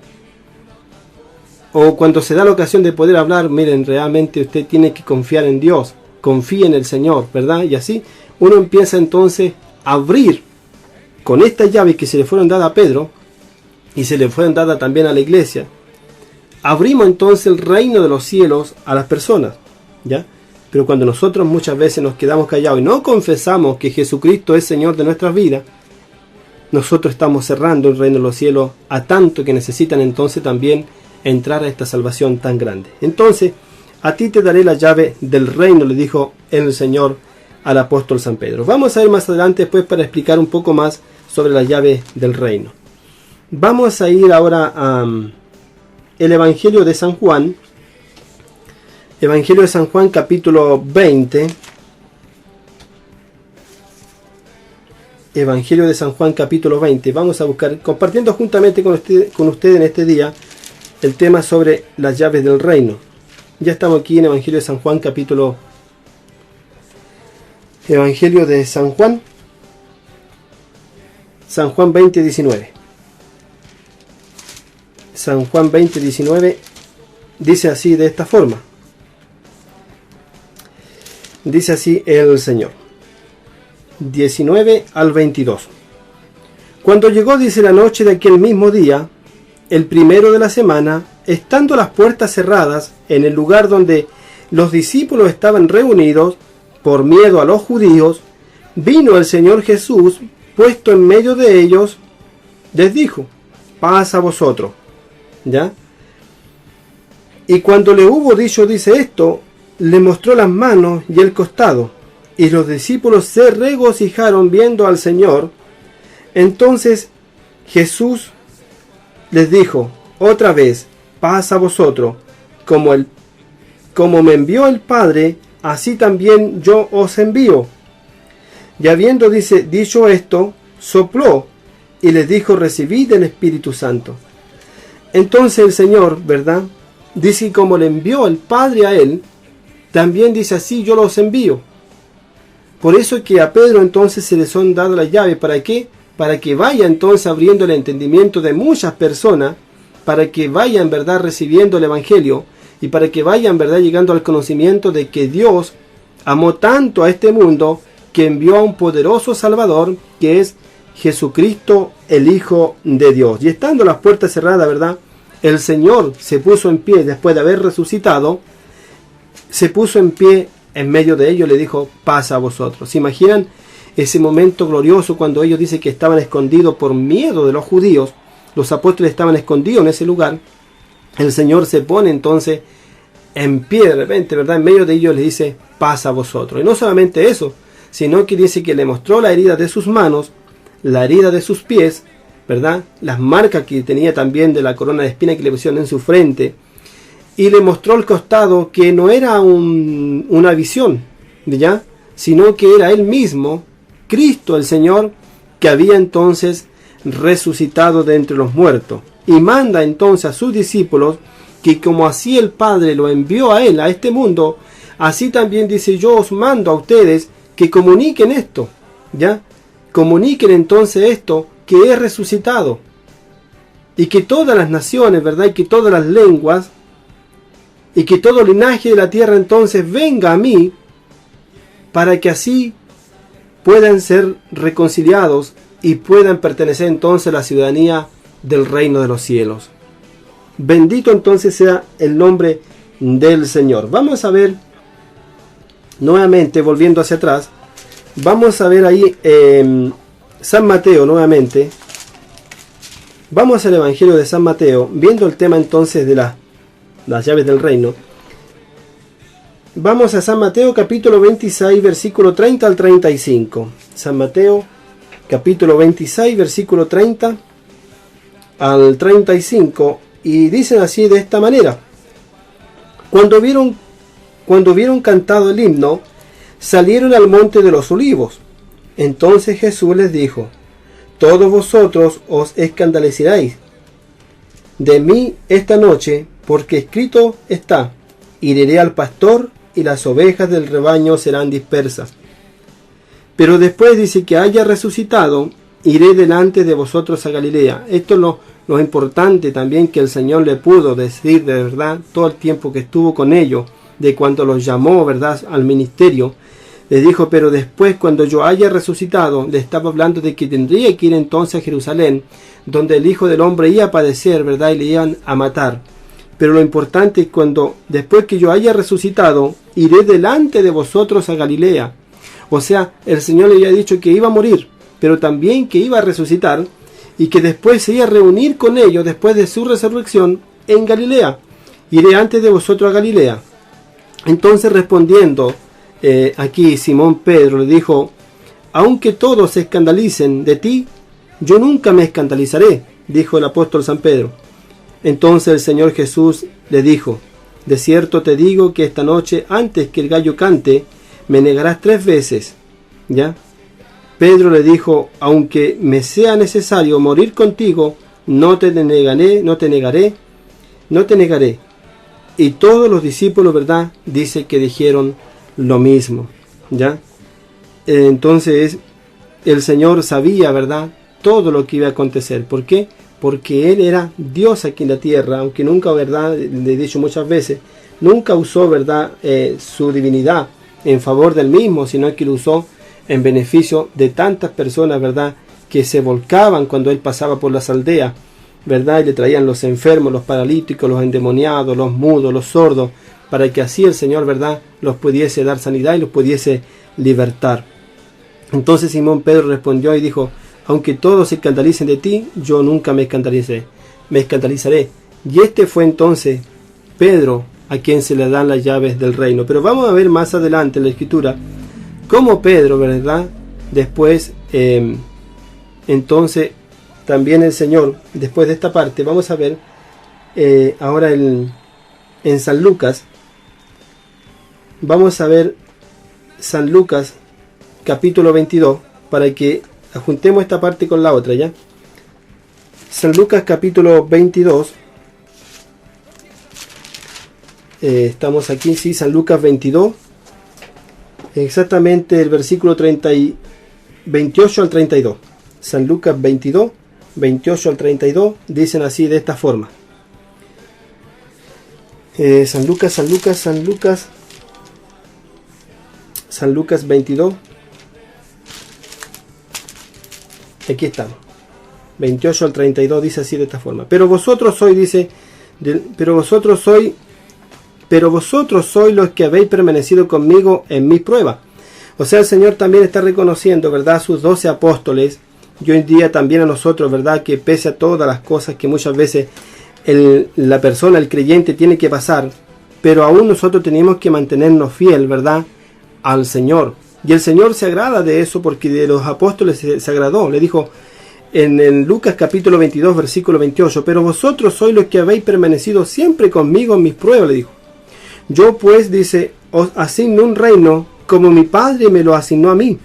o cuando se da la ocasión de poder hablar, miren, realmente usted tiene que confiar en Dios, confíe en el Señor, ¿verdad? Y así uno empieza entonces a abrir con estas llaves que se le fueron dadas a Pedro y se le fueron dadas también a la iglesia. Abrimos entonces el reino de los cielos a las personas, ¿ya? Pero cuando nosotros muchas veces nos quedamos callados y no confesamos que Jesucristo es Señor de nuestras vidas, nosotros estamos cerrando el reino de los cielos a tanto que necesitan entonces también entrar a esta salvación tan grande. Entonces, a ti te daré la llave del reino, le dijo el Señor al apóstol San Pedro. Vamos a ir más adelante después para explicar un poco más sobre la llave del reino. Vamos a ir ahora a el Evangelio de San Juan. Evangelio de San Juan, capítulo 20. Evangelio de San Juan, capítulo 20. Vamos a buscar, compartiendo juntamente con usted en este día, el tema sobre las llaves del reino. Ya estamos aquí en Evangelio de San Juan, Evangelio de San Juan 20, 19. San Juan 20, 19 dice así, de esta forma. Dice así el Señor. 19 al 22. Cuando llegó, dice, la noche de aquel mismo día, el primero de la semana, estando las puertas cerradas en el lugar donde los discípulos estaban reunidos por miedo a los judíos, vino el Señor Jesús, puesto en medio de ellos, les dijo: paz a vosotros. ¿Ya? Y cuando le hubo dicho, dice esto, le mostró las manos y el costado, y los discípulos se regocijaron viendo al Señor. Entonces Jesús les dijo otra vez: paz a vosotros, como me envió el Padre, así también yo os envío. Y habiendo, dice, dicho esto, sopló y les dijo: recibid el Espíritu Santo. Entonces el Señor, ¿verdad?, dice, como le envió el Padre a él, también dice, así yo los envío. Por eso es que a Pedro entonces se le son dadas las llaves. ¿Para qué? Para que vaya entonces abriendo el entendimiento de muchas personas, para que vayan, ¿verdad?, recibiendo el Evangelio, y para que vayan, ¿verdad?, llegando al conocimiento de que Dios amó tanto a este mundo que envió a un poderoso Salvador, que es Jesucristo, el Hijo de Dios. Y estando las puertas cerradas, ¿verdad?, el Señor se puso en pie después de haber resucitado, se puso en pie en medio de ellos, le dijo: paz a vosotros. ¿Se imaginan ese momento glorioso cuando ellos dicen que estaban escondidos por miedo de los judíos? Los apóstoles estaban escondidos en ese lugar. El Señor se pone entonces en pie de repente, ¿verdad?, en medio de ellos, les dice: paz a vosotros. Y no solamente eso, sino que dice que le mostró la herida de sus manos, la herida de sus pies, ¿verdad?, las marcas que tenía también de la corona de espinas que le pusieron en su frente, y le mostró el costado, que no era una visión, ¿ya?, sino que era él mismo, Cristo el Señor, que había entonces resucitado de entre los muertos. Y manda entonces a sus discípulos que, como así el Padre lo envió a él, a este mundo, así también dice: yo os mando a ustedes que comuniquen esto, ¿ya? Comuniquen entonces esto, que es resucitado, y que todas las naciones, ¿verdad?, y que todas las lenguas, y que todo linaje de la tierra entonces venga a mí, para que así puedan ser reconciliados y puedan pertenecer entonces a la ciudadanía del reino de los cielos. Bendito entonces sea el nombre del Señor. Vamos a ver nuevamente, volviendo hacia atrás, vamos a ver ahí San Mateo nuevamente. Vamos al Evangelio de San Mateo, viendo el tema entonces de las llaves del reino. Vamos a San Mateo capítulo 26, versículo 30 al 35. San Mateo capítulo 26, versículo 30 al 35, y dicen así, de esta manera: cuando hubieron cantado el himno, salieron al monte de los olivos. Entonces Jesús les dijo: todos vosotros os escandalizaréis de mí esta noche, porque escrito está: heriré al pastor y las ovejas del rebaño serán dispersas. Pero después dice que haya resucitado, iré delante de vosotros a Galilea. Esto es lo importante también que el Señor le pudo decir, de verdad, todo el tiempo que estuvo con ellos, de cuando los llamó, verdad, al ministerio. Le dijo: pero después, cuando yo haya resucitado, le estaba hablando de que tendría que ir entonces a Jerusalén, donde el Hijo del Hombre iba a padecer, verdad, y le iban a matar. Pero lo importante es cuando, después que yo haya resucitado, iré delante de vosotros a Galilea. O sea, el Señor le había dicho que iba a morir, pero también que iba a resucitar, y que después se iba a reunir con ellos, después de su resurrección, en Galilea. Iré antes de vosotros a Galilea. Entonces, respondiendo aquí Simón Pedro, le dijo: aunque todos se escandalicen de ti, yo nunca me escandalizaré. dijo el apóstol San Pedro. Entonces el Señor Jesús le dijo: de cierto te digo que esta noche, antes que el gallo cante, me negarás 3 veces. ¿Ya? Pedro le dijo: aunque me sea necesario morir contigo, no te negaré. Y todos los discípulos, ¿verdad?, dice que dijeron lo mismo. ¿Ya? Entonces el Señor sabía, ¿verdad?, todo lo que iba a acontecer. ¿Por qué? Porque Él era Dios aquí en la tierra, aunque nunca, ¿verdad?, le he dicho muchas veces, nunca usó, ¿verdad?, su divinidad en favor del mismo, sino que lo usó en beneficio de tantas personas, ¿verdad?, que se volcaban cuando Él pasaba por las aldeas, ¿verdad?, y le traían los enfermos, los paralíticos, los endemoniados, los mudos, los sordos, para que así el Señor, ¿verdad?, los pudiese dar sanidad y los pudiese libertar. Entonces Simón Pedro respondió y dijo: aunque todos se escandalicen de ti, yo nunca me escandalizaré. Y este fue entonces Pedro, a quien se le dan las llaves del reino. Pero vamos a ver más adelante en la Escritura cómo Pedro, ¿verdad?, después, entonces, también el Señor, después de esta parte, vamos a ver ahora en San Lucas. Vamos a ver San Lucas, capítulo 22, para que juntemos esta parte con la otra, ¿ya? San Lucas, capítulo 22. Estamos aquí, sí, San Lucas 22. Exactamente el versículo 28 al 32. San Lucas 22, 28 al 32, dicen así, de esta forma. San Lucas 22. Aquí estamos. 28 al 32 dice así, de esta forma. Pero vosotros sois los que habéis permanecido conmigo en mis pruebas. O sea, el Señor también está reconociendo, ¿verdad?, a sus 12 apóstoles, y hoy en día también a nosotros, ¿verdad?, que pese a todas las cosas que muchas veces la persona, el creyente, tiene que pasar, pero aún nosotros tenemos que mantenernos fiel, ¿verdad?, al Señor. Y el Señor se agrada de eso, porque de los apóstoles se agradó. Le dijo en Lucas capítulo 22, versículo 28, pero vosotros sois los que habéis permanecido siempre conmigo en mis pruebas, le dijo. Yo pues, dice, os asigno un reino como mi Padre me lo asignó a mí,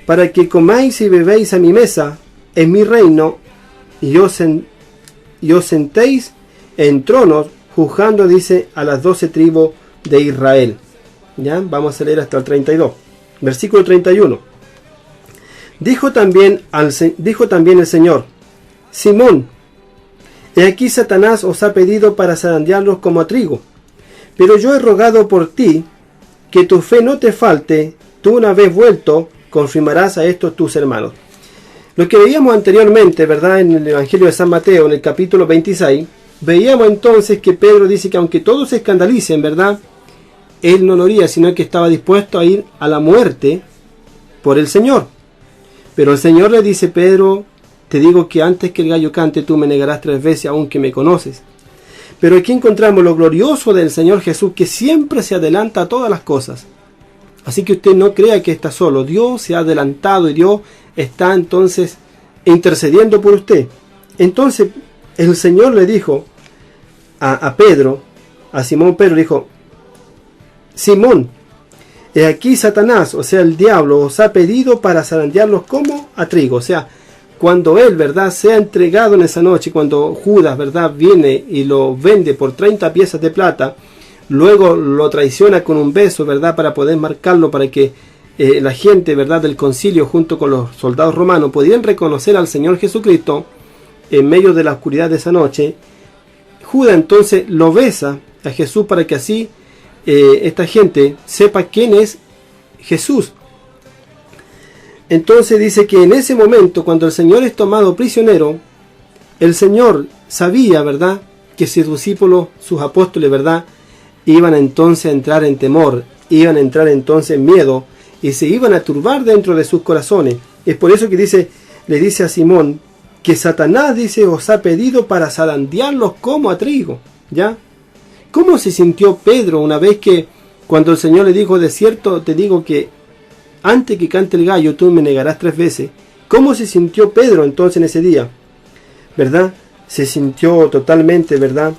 para que comáis y bebéis a mi mesa en mi reino, y os sentéis en tronos, juzgando, dice, a las 12 tribus de Israel. ¿Ya? Vamos a leer hasta el 32. Versículo 31. Dijo también el Señor: Simón, he aquí Satanás os ha pedido para zarandearlos como a trigo, pero yo he rogado por ti que tu fe no te falte. Tú, una vez vuelto, confirmarás a estos tus hermanos. Lo que veíamos anteriormente, ¿verdad?, en el Evangelio de San Mateo, en el capítulo 26, veíamos entonces que Pedro dice que aunque todos se escandalicen, ¿verdad?, él no lo haría, sino que estaba dispuesto a ir a la muerte por el Señor. Pero el Señor le dice: Pedro, te digo que antes que el gallo cante, tú me negarás 3 veces, aunque me conoces. Pero aquí encontramos lo glorioso del Señor Jesús, que siempre se adelanta a todas las cosas. Así que usted no crea que está solo. Dios se ha adelantado y Dios está entonces intercediendo por usted. Entonces el Señor le dijo a Pedro, a Simón Pedro, le dijo: Simón, he aquí Satanás, o sea, el diablo, os ha pedido para zarandearlos como a trigo. O sea, cuando él, ¿verdad?, sea entregado en esa noche, cuando Judas, ¿verdad?, viene y lo vende por 30 piezas de plata, luego lo traiciona con un beso, ¿verdad?, para poder marcarlo, para que la gente, ¿verdad?, del concilio, junto con los soldados romanos, pudieran reconocer al Señor Jesucristo en medio de la oscuridad de esa noche. Judas entonces lo besa a Jesús para que así esta gente sepa quién es Jesús. Entonces dice que en ese momento, cuando el Señor es tomado prisionero, el Señor sabía, ¿verdad?, que sus discípulos, sus apóstoles, ¿verdad?, iban entonces a entrar en temor, iban a entrar entonces en miedo, y se iban a turbar dentro de sus corazones. Es por eso que le dice a Simón que Satanás, dice, os ha pedido para zarandearlos como a trigo. ¿Ya? ¿Cómo se sintió Pedro una vez que, cuando el Señor le dijo: de cierto te digo que antes que cante el gallo tú me negarás 3 veces? ¿Cómo se sintió Pedro entonces en ese día? ¿verdad? Se sintió totalmente, ¿verdad?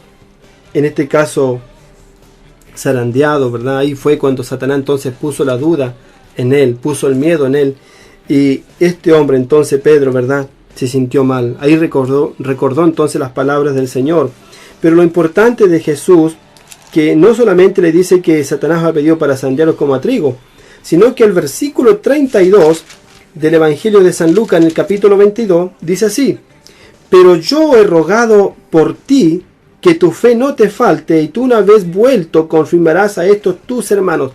En este caso, zarandeado, ¿verdad? Ahí fue cuando Satanás entonces puso la duda en él, puso el miedo en él. Y este hombre entonces, Pedro, ¿verdad? Se sintió mal. Ahí recordó entonces las palabras del Señor. Pero lo importante de Jesús, que no solamente le dice que Satanás ha pedido para zarandearlos como a trigo, sino que el versículo 32 del Evangelio de San Lucas en el capítulo 22 dice así: pero yo he rogado por ti que tu fe no te falte, y tú una vez vuelto confirmarás a estos tus hermanos.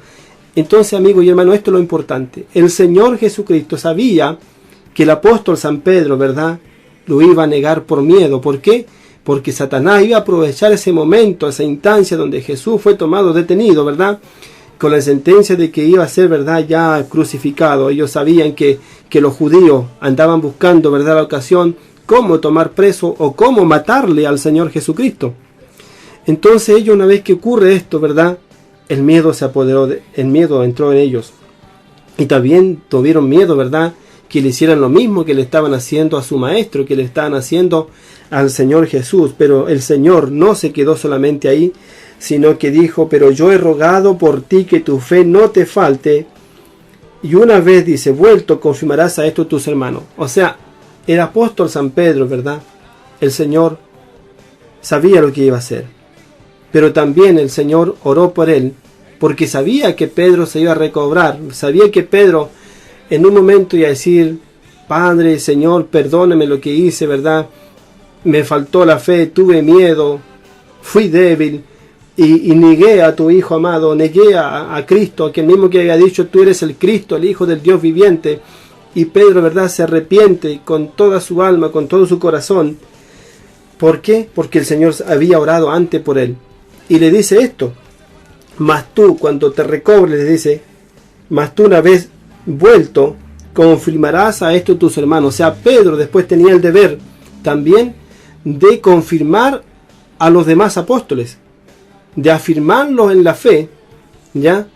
Entonces, amigos y hermanos, esto es lo importante. El Señor Jesucristo sabía que el apóstol San Pedro, ¿verdad?, lo iba a negar por miedo. ¿Por qué? Porque Satanás iba a aprovechar ese momento, esa instancia donde Jesús fue tomado detenido, ¿verdad?, con la sentencia de que iba a ser, ¿verdad?, ya crucificado. Ellos sabían que los judíos andaban buscando, ¿verdad?, la ocasión cómo tomar preso o cómo matarle al Señor Jesucristo. Entonces ellos, una vez que ocurre esto, ¿verdad?, el miedo se apoderó, el miedo entró en ellos. Y también tuvieron miedo, ¿verdad?, que le hicieran lo mismo que le estaban haciendo a su maestro, que le estaban haciendo al Señor Jesús. Pero el Señor no se quedó solamente ahí, sino que dijo: pero yo he rogado por ti que tu fe no te falte, y una vez, dice, vuelto confirmarás a esto tus hermanos. O sea, el apóstol San Pedro, ¿verdad?, el Señor sabía lo que iba a hacer, pero también el Señor oró por él, porque sabía que Pedro se iba a recobrar, sabía que Pedro en un momento iba a decir: Padre, Señor, perdóname lo que hice, ¿verdad?, me faltó la fe, tuve miedo, fui débil, y negué a tu Hijo amado, negué a Cristo, aquel mismo que había dicho: tú eres el Cristo, el Hijo del Dios viviente. Y Pedro, ¿verdad?, se arrepiente con toda su alma, con todo su corazón. ¿Por qué? Porque el Señor había orado antes por él. Y le dice esto: mas tú, cuando te recobres, le dice, mas tú una vez vuelto, confirmarás a esto tus hermanos. O sea, Pedro después tenía el deber también de confirmar a los demás apóstoles, de afirmarlos en la fe, ¿ya?,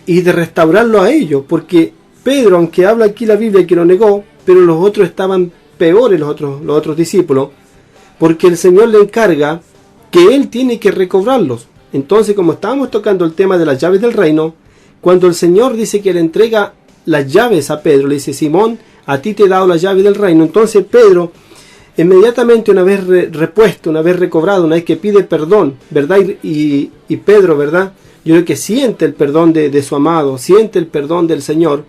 y de restaurarlos a ellos, porque Pedro, aunque habla aquí la Biblia que lo negó, pero los otros estaban peores, los otros discípulos, porque el Señor le encarga que él tiene que recobrarlos. Entonces, como estábamos tocando el tema de las llaves del reino, cuando el Señor dice que le entrega las llaves a Pedro, le dice: Simón, a ti te he dado las llaves del reino. Entonces Pedro, inmediatamente, una vez repuesto, una vez recobrado, una vez que pide perdón, ¿verdad?, y Pedro, ¿verdad?, yo creo que siente el perdón de su amado, siente el perdón del Señor,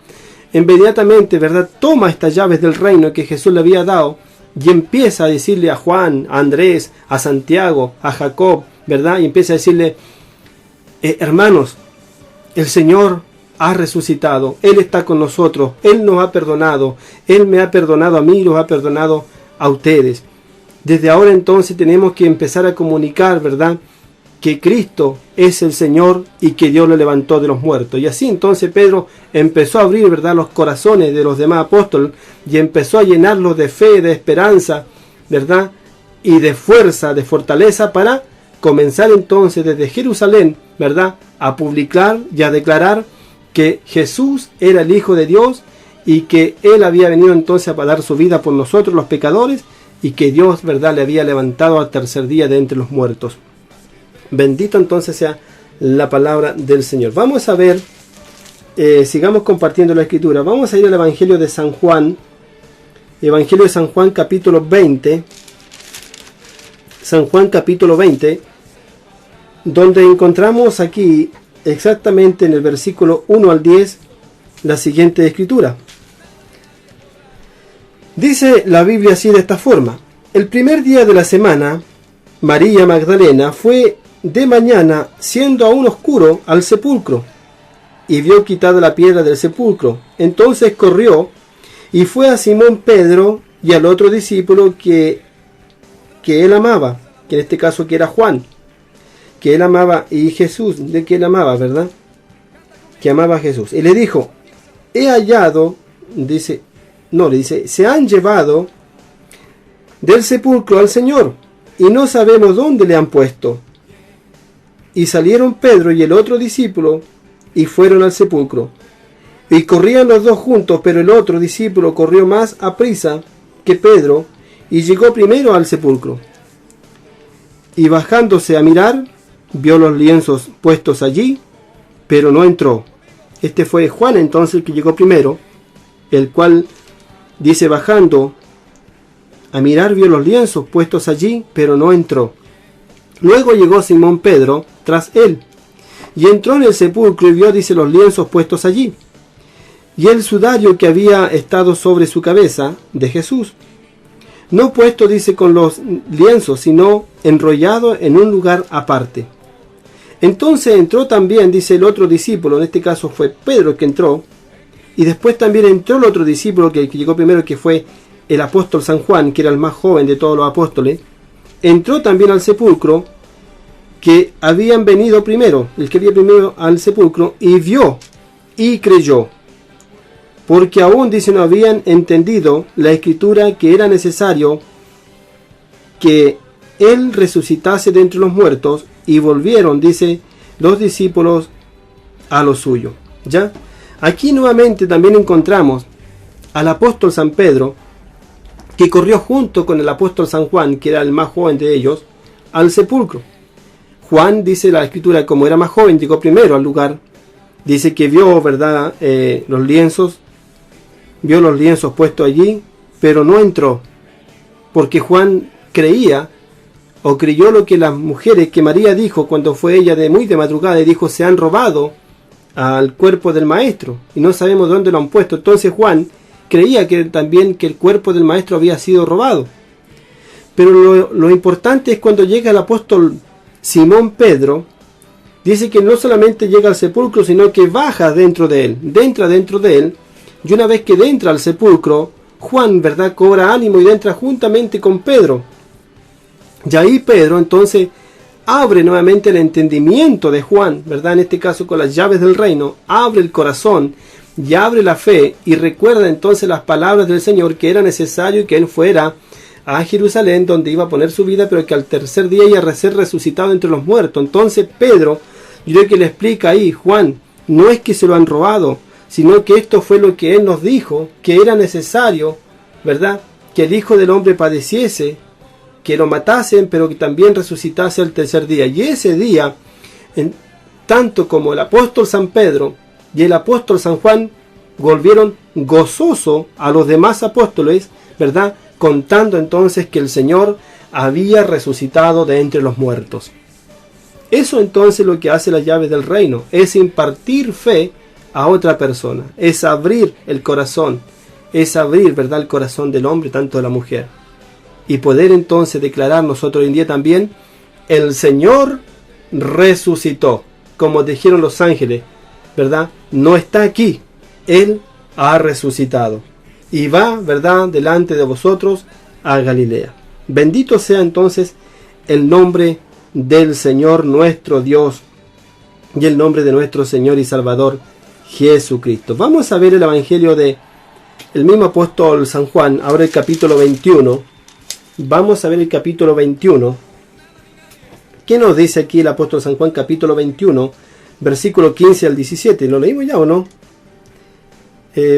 inmediatamente, ¿verdad?, toma estas llaves del reino que Jesús le había dado y empieza a decirle a Juan, a Andrés, a Santiago, a Jacob, ¿verdad?, y empieza a decirle: hermanos, el Señor ha resucitado, Él está con nosotros, Él nos ha perdonado, Él me ha perdonado a mí, los ha perdonado a ustedes. Desde ahora entonces tenemos que empezar a comunicar, ¿verdad?, que Cristo es el Señor y que Dios lo levantó de los muertos. Y así entonces Pedro empezó a abrir, ¿verdad?, los corazones de los demás apóstoles y empezó a llenarlos de fe, de esperanza, ¿verdad?, y de fuerza, de fortaleza, para comenzar entonces desde Jerusalén, ¿verdad?, a publicar y a declarar que Jesús era el Hijo de Dios y que Él había venido entonces a dar su vida por nosotros los pecadores, y que Dios, ¿verdad?, le había levantado al tercer día de entre los muertos. Bendito entonces sea la palabra del Señor. Vamos a ver, sigamos compartiendo la Escritura. Vamos a ir al Evangelio de San Juan, Evangelio de San Juan capítulo 20, San Juan capítulo 20, donde encontramos aquí exactamente en el versículo 1 al 10 la siguiente Escritura. Dice la Biblia así, de esta forma: el primer día de la semana, María Magdalena fue de mañana, siendo aún oscuro, al sepulcro, y vio quitada la piedra del sepulcro. Entonces corrió y fue a Simón Pedro y al otro discípulo que él amaba, que en este caso que era Juan, que él amaba, y Jesús, de que él amaba, ¿verdad?, que amaba a Jesús. Y le dijo: he hallado, se han llevado del sepulcro al Señor, y no sabemos dónde le han puesto. Y salieron Pedro y el otro discípulo, y fueron al sepulcro. Y corrían los dos juntos, pero el otro discípulo corrió más aprisa que Pedro, y llegó primero al sepulcro. Y bajándose a mirar, vio los lienzos puestos allí, pero no entró. Este fue Juan entonces el que llegó primero, el cual dice, bajando a mirar, vio los lienzos puestos allí, pero no entró. Luego llegó Simón Pedro tras él, y entró en el sepulcro y vio, dice, los lienzos puestos allí, y el sudario que había estado sobre su cabeza de Jesús, no puesto, dice, con los lienzos, sino enrollado en un lugar aparte. Entonces entró también, dice, el otro discípulo, en este caso fue Pedro que entró, y después también entró el otro discípulo que llegó primero, que fue el apóstol San Juan, que era el más joven de todos los apóstoles. Entró también al sepulcro, que habían venido primero, el que había primero al sepulcro, y vio y creyó, porque aún, dice, no habían entendido la escritura que era necesario que él resucitase de entre los muertos, y volvieron, dice, los discípulos a lo suyo. ¿Ya? Aquí nuevamente también encontramos al apóstol San Pedro, que corrió junto con el apóstol San Juan, que era el más joven de ellos, al sepulcro. Juan, dice la escritura, como era más joven, llegó primero al lugar. Dice que vio, ¿verdad?, los lienzos puestos allí, pero no entró, porque Juan creía, o creyó lo que las mujeres, que María dijo cuando fue ella muy de madrugada, y dijo, se han robado al cuerpo del maestro, y no sabemos dónde lo han puesto. Entonces Juan creía que también que el cuerpo del maestro había sido robado. Pero lo importante es cuando llega el apóstol Simón Pedro, dice que no solamente llega al sepulcro, sino que baja dentro de él, entra dentro de él, y una vez que entra al sepulcro, Juan, ¿verdad?, cobra ánimo y entra juntamente con Pedro. Y ahí Pedro entonces abre nuevamente el entendimiento de Juan, ¿verdad?, en este caso con las llaves del reino, abre el corazón y abre la fe, y recuerda entonces las palabras del Señor, que era necesario que él fuera a Jerusalén, donde iba a poner su vida, pero que al tercer día iba a ser resucitado entre los muertos. Entonces Pedro, yo creo que le explica ahí, Juan, no es que se lo han robado, sino que esto fue lo que él nos dijo, que era necesario, ¿verdad?, que el Hijo del Hombre padeciese, que lo matasen, pero que también resucitase al tercer día. Y ese día, tanto como el apóstol San Pedro y el apóstol San Juan volvieron gozoso a los demás apóstoles, ¿verdad?, contando entonces que el Señor había resucitado de entre los muertos. Eso entonces lo que hace las llaves del reino, es impartir fe a otra persona, es abrir el corazón, es abrir, ¿verdad?, el corazón del hombre, tanto de la mujer, y poder entonces declarar nosotros hoy en día también, el Señor resucitó, como dijeron los ángeles, ¿verdad?, no está aquí, Él ha resucitado, y va, ¿verdad?, delante de vosotros a Galilea. Bendito sea entonces el nombre del Señor nuestro Dios y el nombre de nuestro Señor y Salvador Jesucristo. Vamos a ver el Evangelio de el mismo apóstol San Juan, ahora el capítulo 21. Vamos a ver el capítulo 21. ¿Qué nos dice aquí el apóstol San Juan, capítulo 21, versículo 15 al 17? ¿Lo leímos ya o no?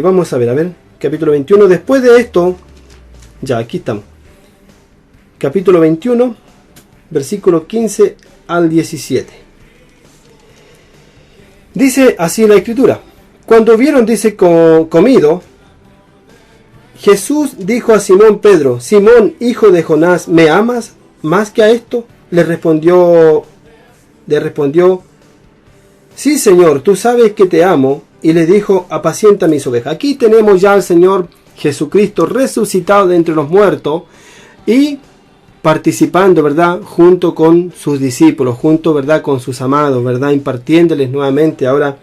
Vamos a ver, capítulo 21. Después de esto, ya aquí estamos. Capítulo 21, versículo 15 al 17. Dice así la escritura: cuando hubieron, dice, comido, Jesús dijo a Simón Pedro: Simón, hijo de Jonás, ¿me amas más que a esto? Le respondió: sí, Señor, tú sabes que te amo. Y le dijo: apacienta mis ovejas. Aquí tenemos ya al Señor Jesucristo resucitado de entre los muertos y participando, ¿verdad?, junto con sus discípulos, junto, ¿verdad?, con sus amados, ¿verdad?, impartiéndoles nuevamente, ahora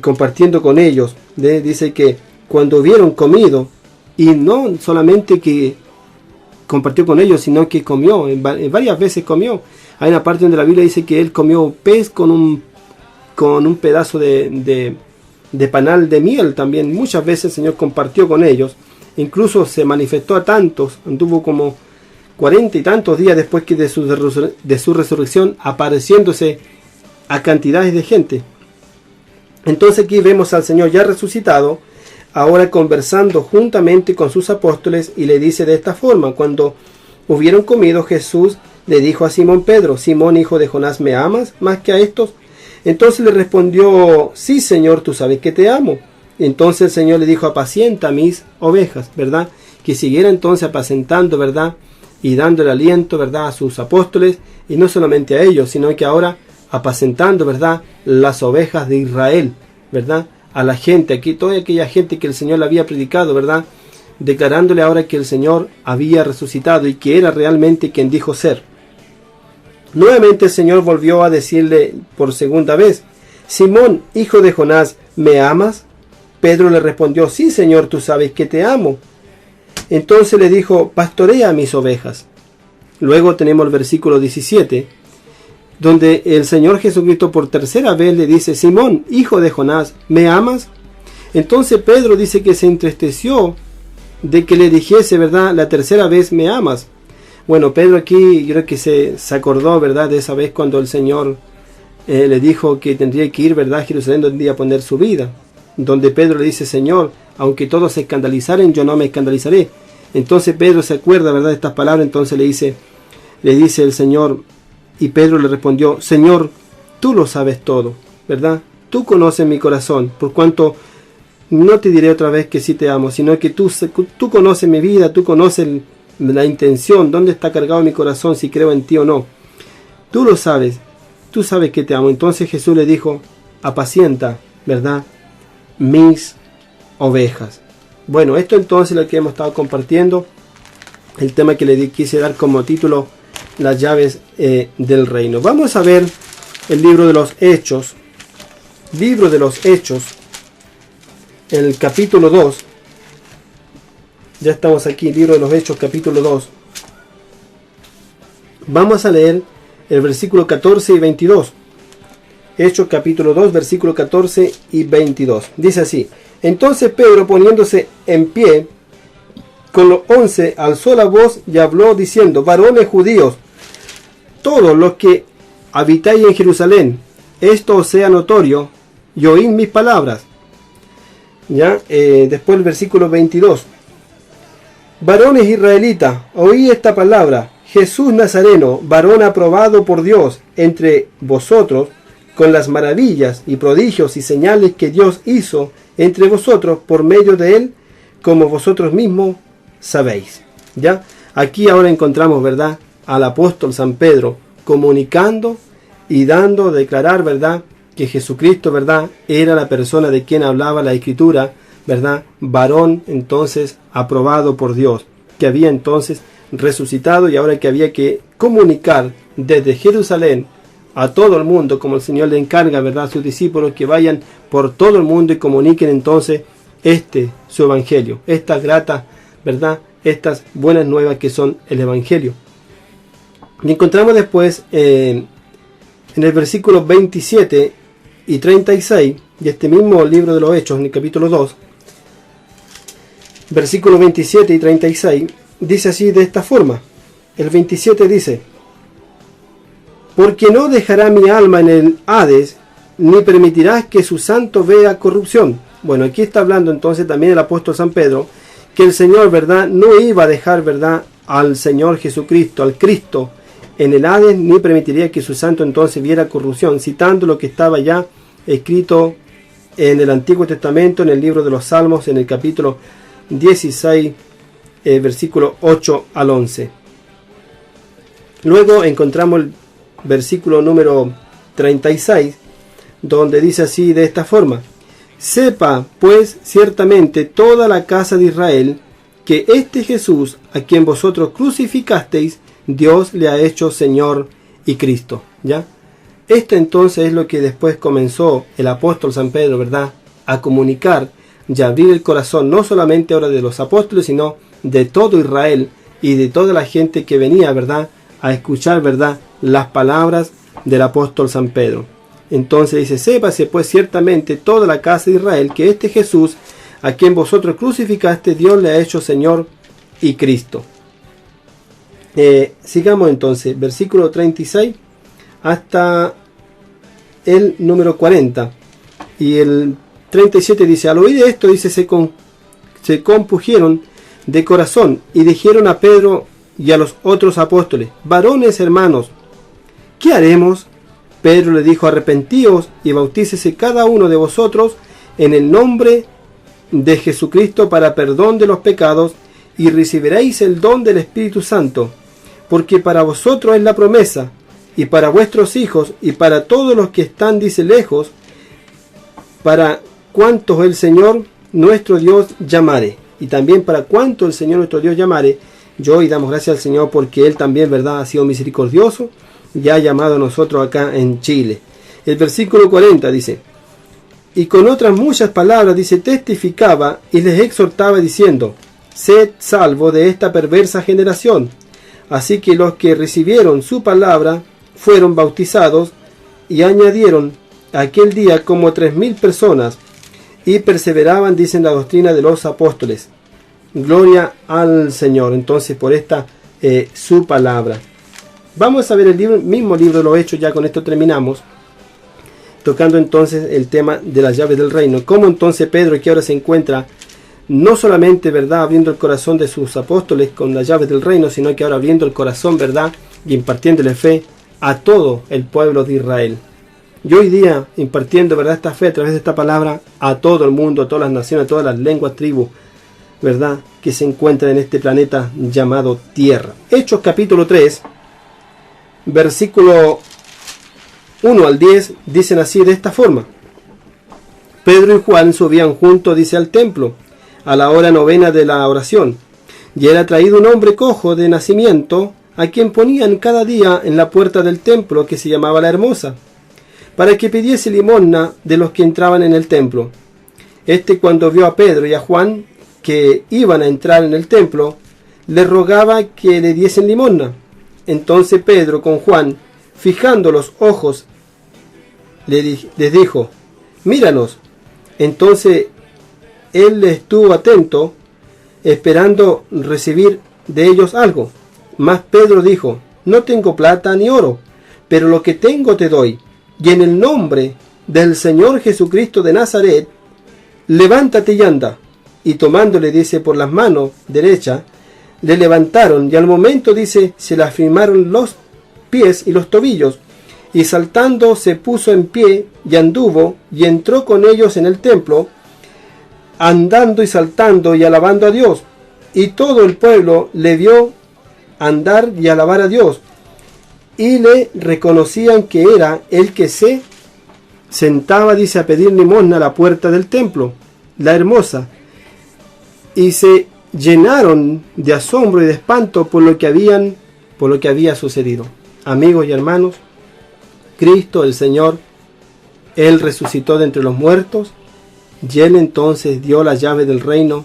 compartiendo con ellos. Dice que cuando hubieron comido, y no solamente que compartió con ellos, sino que comió, varias veces comió. Hay una parte donde la Biblia dice que él comió pez con un pedazo de panal de miel también. Muchas veces el Señor compartió con ellos, incluso se manifestó a tantos, anduvo como 40 y tantos días después que de su resurrección, apareciéndose a cantidades de gente. Entonces aquí vemos al Señor ya resucitado, ahora conversando juntamente con sus apóstoles, y le dice de esta forma: cuando hubieron comido, Jesús le dijo a Simón Pedro: Simón, hijo de Jonás, ¿me amas más que a estos? Entonces le respondió: sí, Señor, tú sabes que te amo. Entonces el Señor le dijo: apacienta mis ovejas, ¿verdad? Que siguiera entonces apacentando, ¿verdad? Y dándole aliento, ¿verdad? A sus apóstoles, y no solamente a ellos, sino que ahora apacentando, ¿verdad? Las ovejas de Israel, ¿verdad? A la gente, aquí toda aquella gente que el Señor le había predicado, ¿verdad? Declarándole ahora que el Señor había resucitado y que era realmente quien dijo ser. Nuevamente el Señor volvió a decirle por segunda vez: Simón, hijo de Jonás, ¿me amas? Pedro le respondió: sí, Señor, tú sabes que te amo. Entonces le dijo: pastorea mis ovejas. Luego tenemos el versículo 17, donde el Señor Jesucristo por tercera vez le dice: Simón, hijo de Jonás, ¿me amas? Entonces Pedro dice que se entristeció de que le dijese, ¿verdad?, la tercera vez: ¿me amas? Bueno, Pedro aquí yo creo que se acordó, ¿verdad?, de esa vez cuando el Señor le dijo que tendría que ir, ¿verdad?, a Jerusalén, donde iba a poner su vida. Donde Pedro le dice: Señor, aunque todos se escandalizaren, yo no me escandalizaré. Entonces Pedro se acuerda, ¿verdad?, de estas palabras. Entonces le dice el Señor, y Pedro le respondió: Señor, tú lo sabes todo, ¿verdad? Tú conoces mi corazón, por cuanto no te diré otra vez que sí te amo, sino que tú conoces mi vida, tú conoces la intención, dónde está cargado mi corazón, si creo en ti o no. Tú lo sabes, tú sabes que te amo. Entonces Jesús le dijo: apacienta, ¿verdad?, mis ovejas. Bueno, esto entonces es lo que hemos estado compartiendo, el tema que le quise dar como título: las llaves del reino. Vamos a ver el libro de los Hechos, el capítulo 2. Ya estamos aquí, libro de los Hechos, capítulo 2. Vamos a leer el versículo 14 y 22. Hechos capítulo 2, versículo 14 y 22. Dice así: entonces Pedro, poniéndose en pie con los 11, alzó la voz y habló diciendo: varones judíos, todos los que habitáis en Jerusalén, esto os sea notorio, y oíd mis palabras. Después el versículo 22. Varones israelitas, oí esta palabra: Jesús Nazareno, varón aprobado por Dios entre vosotros, con las maravillas y prodigios y señales que Dios hizo entre vosotros por medio de él, como vosotros mismos sabéis. Aquí ahora encontramos, ¿verdad?, al apóstol San Pedro comunicando y dando a declarar, ¿verdad?, que Jesucristo, ¿verdad?, era la persona de quien hablaba la Escritura, ¿verdad?, varón entonces aprobado por Dios, que había entonces resucitado y ahora que había que comunicar desde Jerusalén a todo el mundo, como el Señor le encarga, ¿verdad?, a sus discípulos, que vayan por todo el mundo y comuniquen entonces su evangelio, estas gratas, ¿verdad?, estas buenas nuevas que son el evangelio. Y encontramos después en el versículo 27 y 36 de este mismo libro de los Hechos, en el capítulo 2, versículos 27 y 36, dice así de esta forma. El 27 dice: porque no dejará mi alma en el Hades, ni permitirás que su santo vea corrupción. Bueno, aquí está hablando entonces también el apóstol San Pedro, que el Señor, ¿verdad?, no iba a dejar, ¿verdad?, al Señor Jesucristo, al Cristo, en el Hades, ni permitiría que su santo entonces viera corrupción, citando lo que estaba ya escrito en el Antiguo Testamento, en el libro de los Salmos, en el capítulo 16, versículo 8 al 11. Luego encontramos el versículo número 36, donde dice así de esta forma: sepa pues ciertamente toda la casa de Israel que este Jesús, a quien vosotros crucificasteis, Dios le ha hecho Señor y Cristo. Esto entonces es lo que después comenzó el apóstol San Pedro, ¿verdad?, a comunicar y abrir el corazón, no solamente ahora de los apóstoles, sino de todo Israel y de toda la gente que venía, ¿verdad?, a escuchar, ¿verdad?, las palabras del apóstol San Pedro. Entonces dice: sépase pues ciertamente toda la casa de Israel que este Jesús, a quien vosotros crucificaste, Dios le ha hecho Señor y Cristo. Sigamos entonces, versículo 36 hasta el número 40. Y el 37 dice, al oír esto, dice, se compugieron de corazón y dijeron a Pedro y a los otros apóstoles, varones hermanos, ¿qué haremos? Pedro le dijo, arrepentíos y bautícese cada uno de vosotros en el nombre de Jesucristo para perdón de los pecados y recibiréis el don del Espíritu Santo, porque para vosotros es la promesa, y para vuestros hijos, y para todos los que están, dice, lejos, para cuantos el Señor nuestro Dios llamare. Y también para cuantos el Señor nuestro Dios llamare. Yo y damos gracias al Señor porque Él también, ¿verdad?, ha sido misericordioso y ha llamado a nosotros acá en Chile. El versículo 40 dice, y con otras muchas palabras, dice, testificaba y les exhortaba diciendo, sed salvo de esta perversa generación. Así que los que recibieron su palabra fueron bautizados y añadieron aquel día como 3,000 personas y perseveraban, dicen, la doctrina de los apóstoles. Gloria al Señor, entonces, por esta su palabra. Vamos a ver el mismo libro de los Hechos, ya con esto terminamos, tocando entonces el tema de las llaves del reino. Cómo entonces Pedro, que ahora se encuentra no solamente, ¿verdad?, abriendo el corazón de sus apóstoles con las llaves del reino, sino que ahora abriendo el corazón, ¿verdad?, y impartiéndole fe a todo el pueblo de Israel. Y hoy día impartiendo, ¿verdad?, esta fe a través de esta palabra a todo el mundo, a todas las naciones, a todas las lenguas, tribus, ¿verdad?, que se encuentran en este planeta llamado Tierra. Hechos capítulo 3, versículo 1 al 10, dicen así de esta forma. Pedro y Juan subían juntos, dice, al templo, a la hora 9 de la oración, y era traído un hombre cojo de nacimiento, a quien ponían cada día en la puerta del templo, que se llamaba La Hermosa, para que pidiese limosna de los que entraban en el templo. Este, cuando vio a Pedro y a Juan que iban a entrar en el templo, le rogaba que le diesen limosna. Entonces Pedro con Juan, fijando los ojos, les dijo, míranos. Entonces él le estuvo atento, esperando recibir de ellos algo. Mas Pedro dijo, no tengo plata ni oro, pero lo que tengo te doy. Y en el nombre del Señor Jesucristo de Nazaret, levántate y anda. Y tomándole, dice, por las manos derecha, le levantaron, y al momento, dice, se le afirmaron los pies y los tobillos, y saltando se puso en pie, y anduvo, y entró con ellos en el templo, andando y saltando y alabando a Dios. Y todo el pueblo le vio andar y alabar a Dios, y le reconocían que era el que se sentaba, dice, a pedir limosna a la puerta del templo, La Hermosa, y se llenaron de asombro y de espanto por lo que había sucedido. Amigos y hermanos, Cristo el Señor, Él resucitó de entre los muertos, y Él entonces dio la llave del reino,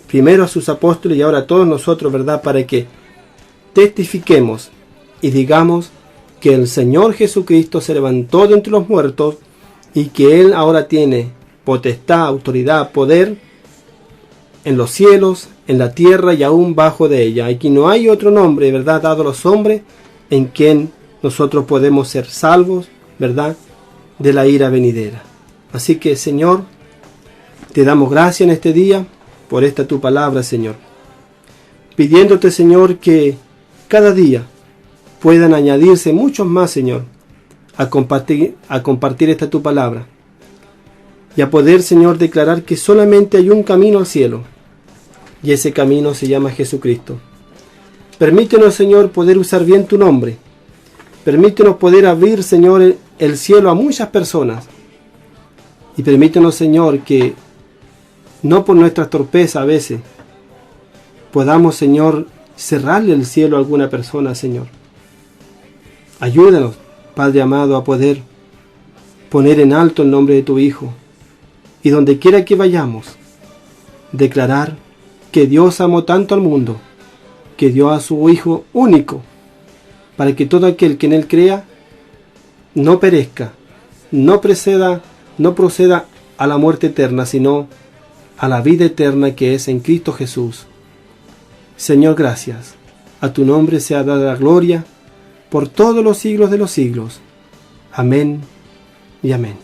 primero a sus apóstoles y ahora a todos nosotros, ¿verdad?, para que testifiquemos y digamos que el Señor Jesucristo se levantó de entre los muertos y que Él ahora tiene potestad, autoridad, poder en los cielos, en la tierra y aún bajo de ella. Aquí no hay otro nombre, ¿verdad?, dado a los hombres en quien nosotros podemos ser salvos, ¿verdad?, de la ira venidera. Así que, Señor, te damos gracias en este día por esta tu palabra, Señor, pidiéndote, Señor, que cada día puedan añadirse muchos más, Señor, a compartir esta tu palabra y a poder, Señor, declarar que solamente hay un camino al cielo y ese camino se llama Jesucristo. Permítenos, Señor, poder usar bien tu nombre. Permítenos poder abrir, Señor, el cielo a muchas personas. Y permítenos, Señor, que no por nuestra torpeza a veces podamos, Señor, cerrarle el cielo a alguna persona, Señor. Ayúdanos, Padre amado, a poder poner en alto el nombre de tu Hijo. Y donde quiera que vayamos, declarar que Dios amó tanto al mundo, que dio a su Hijo único, para que todo aquel que en Él crea no perezca, no proceda a la muerte eterna, sino a la vida eterna que es en Cristo Jesús. Señor, gracias. A tu nombre sea dada la gloria por todos los siglos de los siglos. Amén y amén.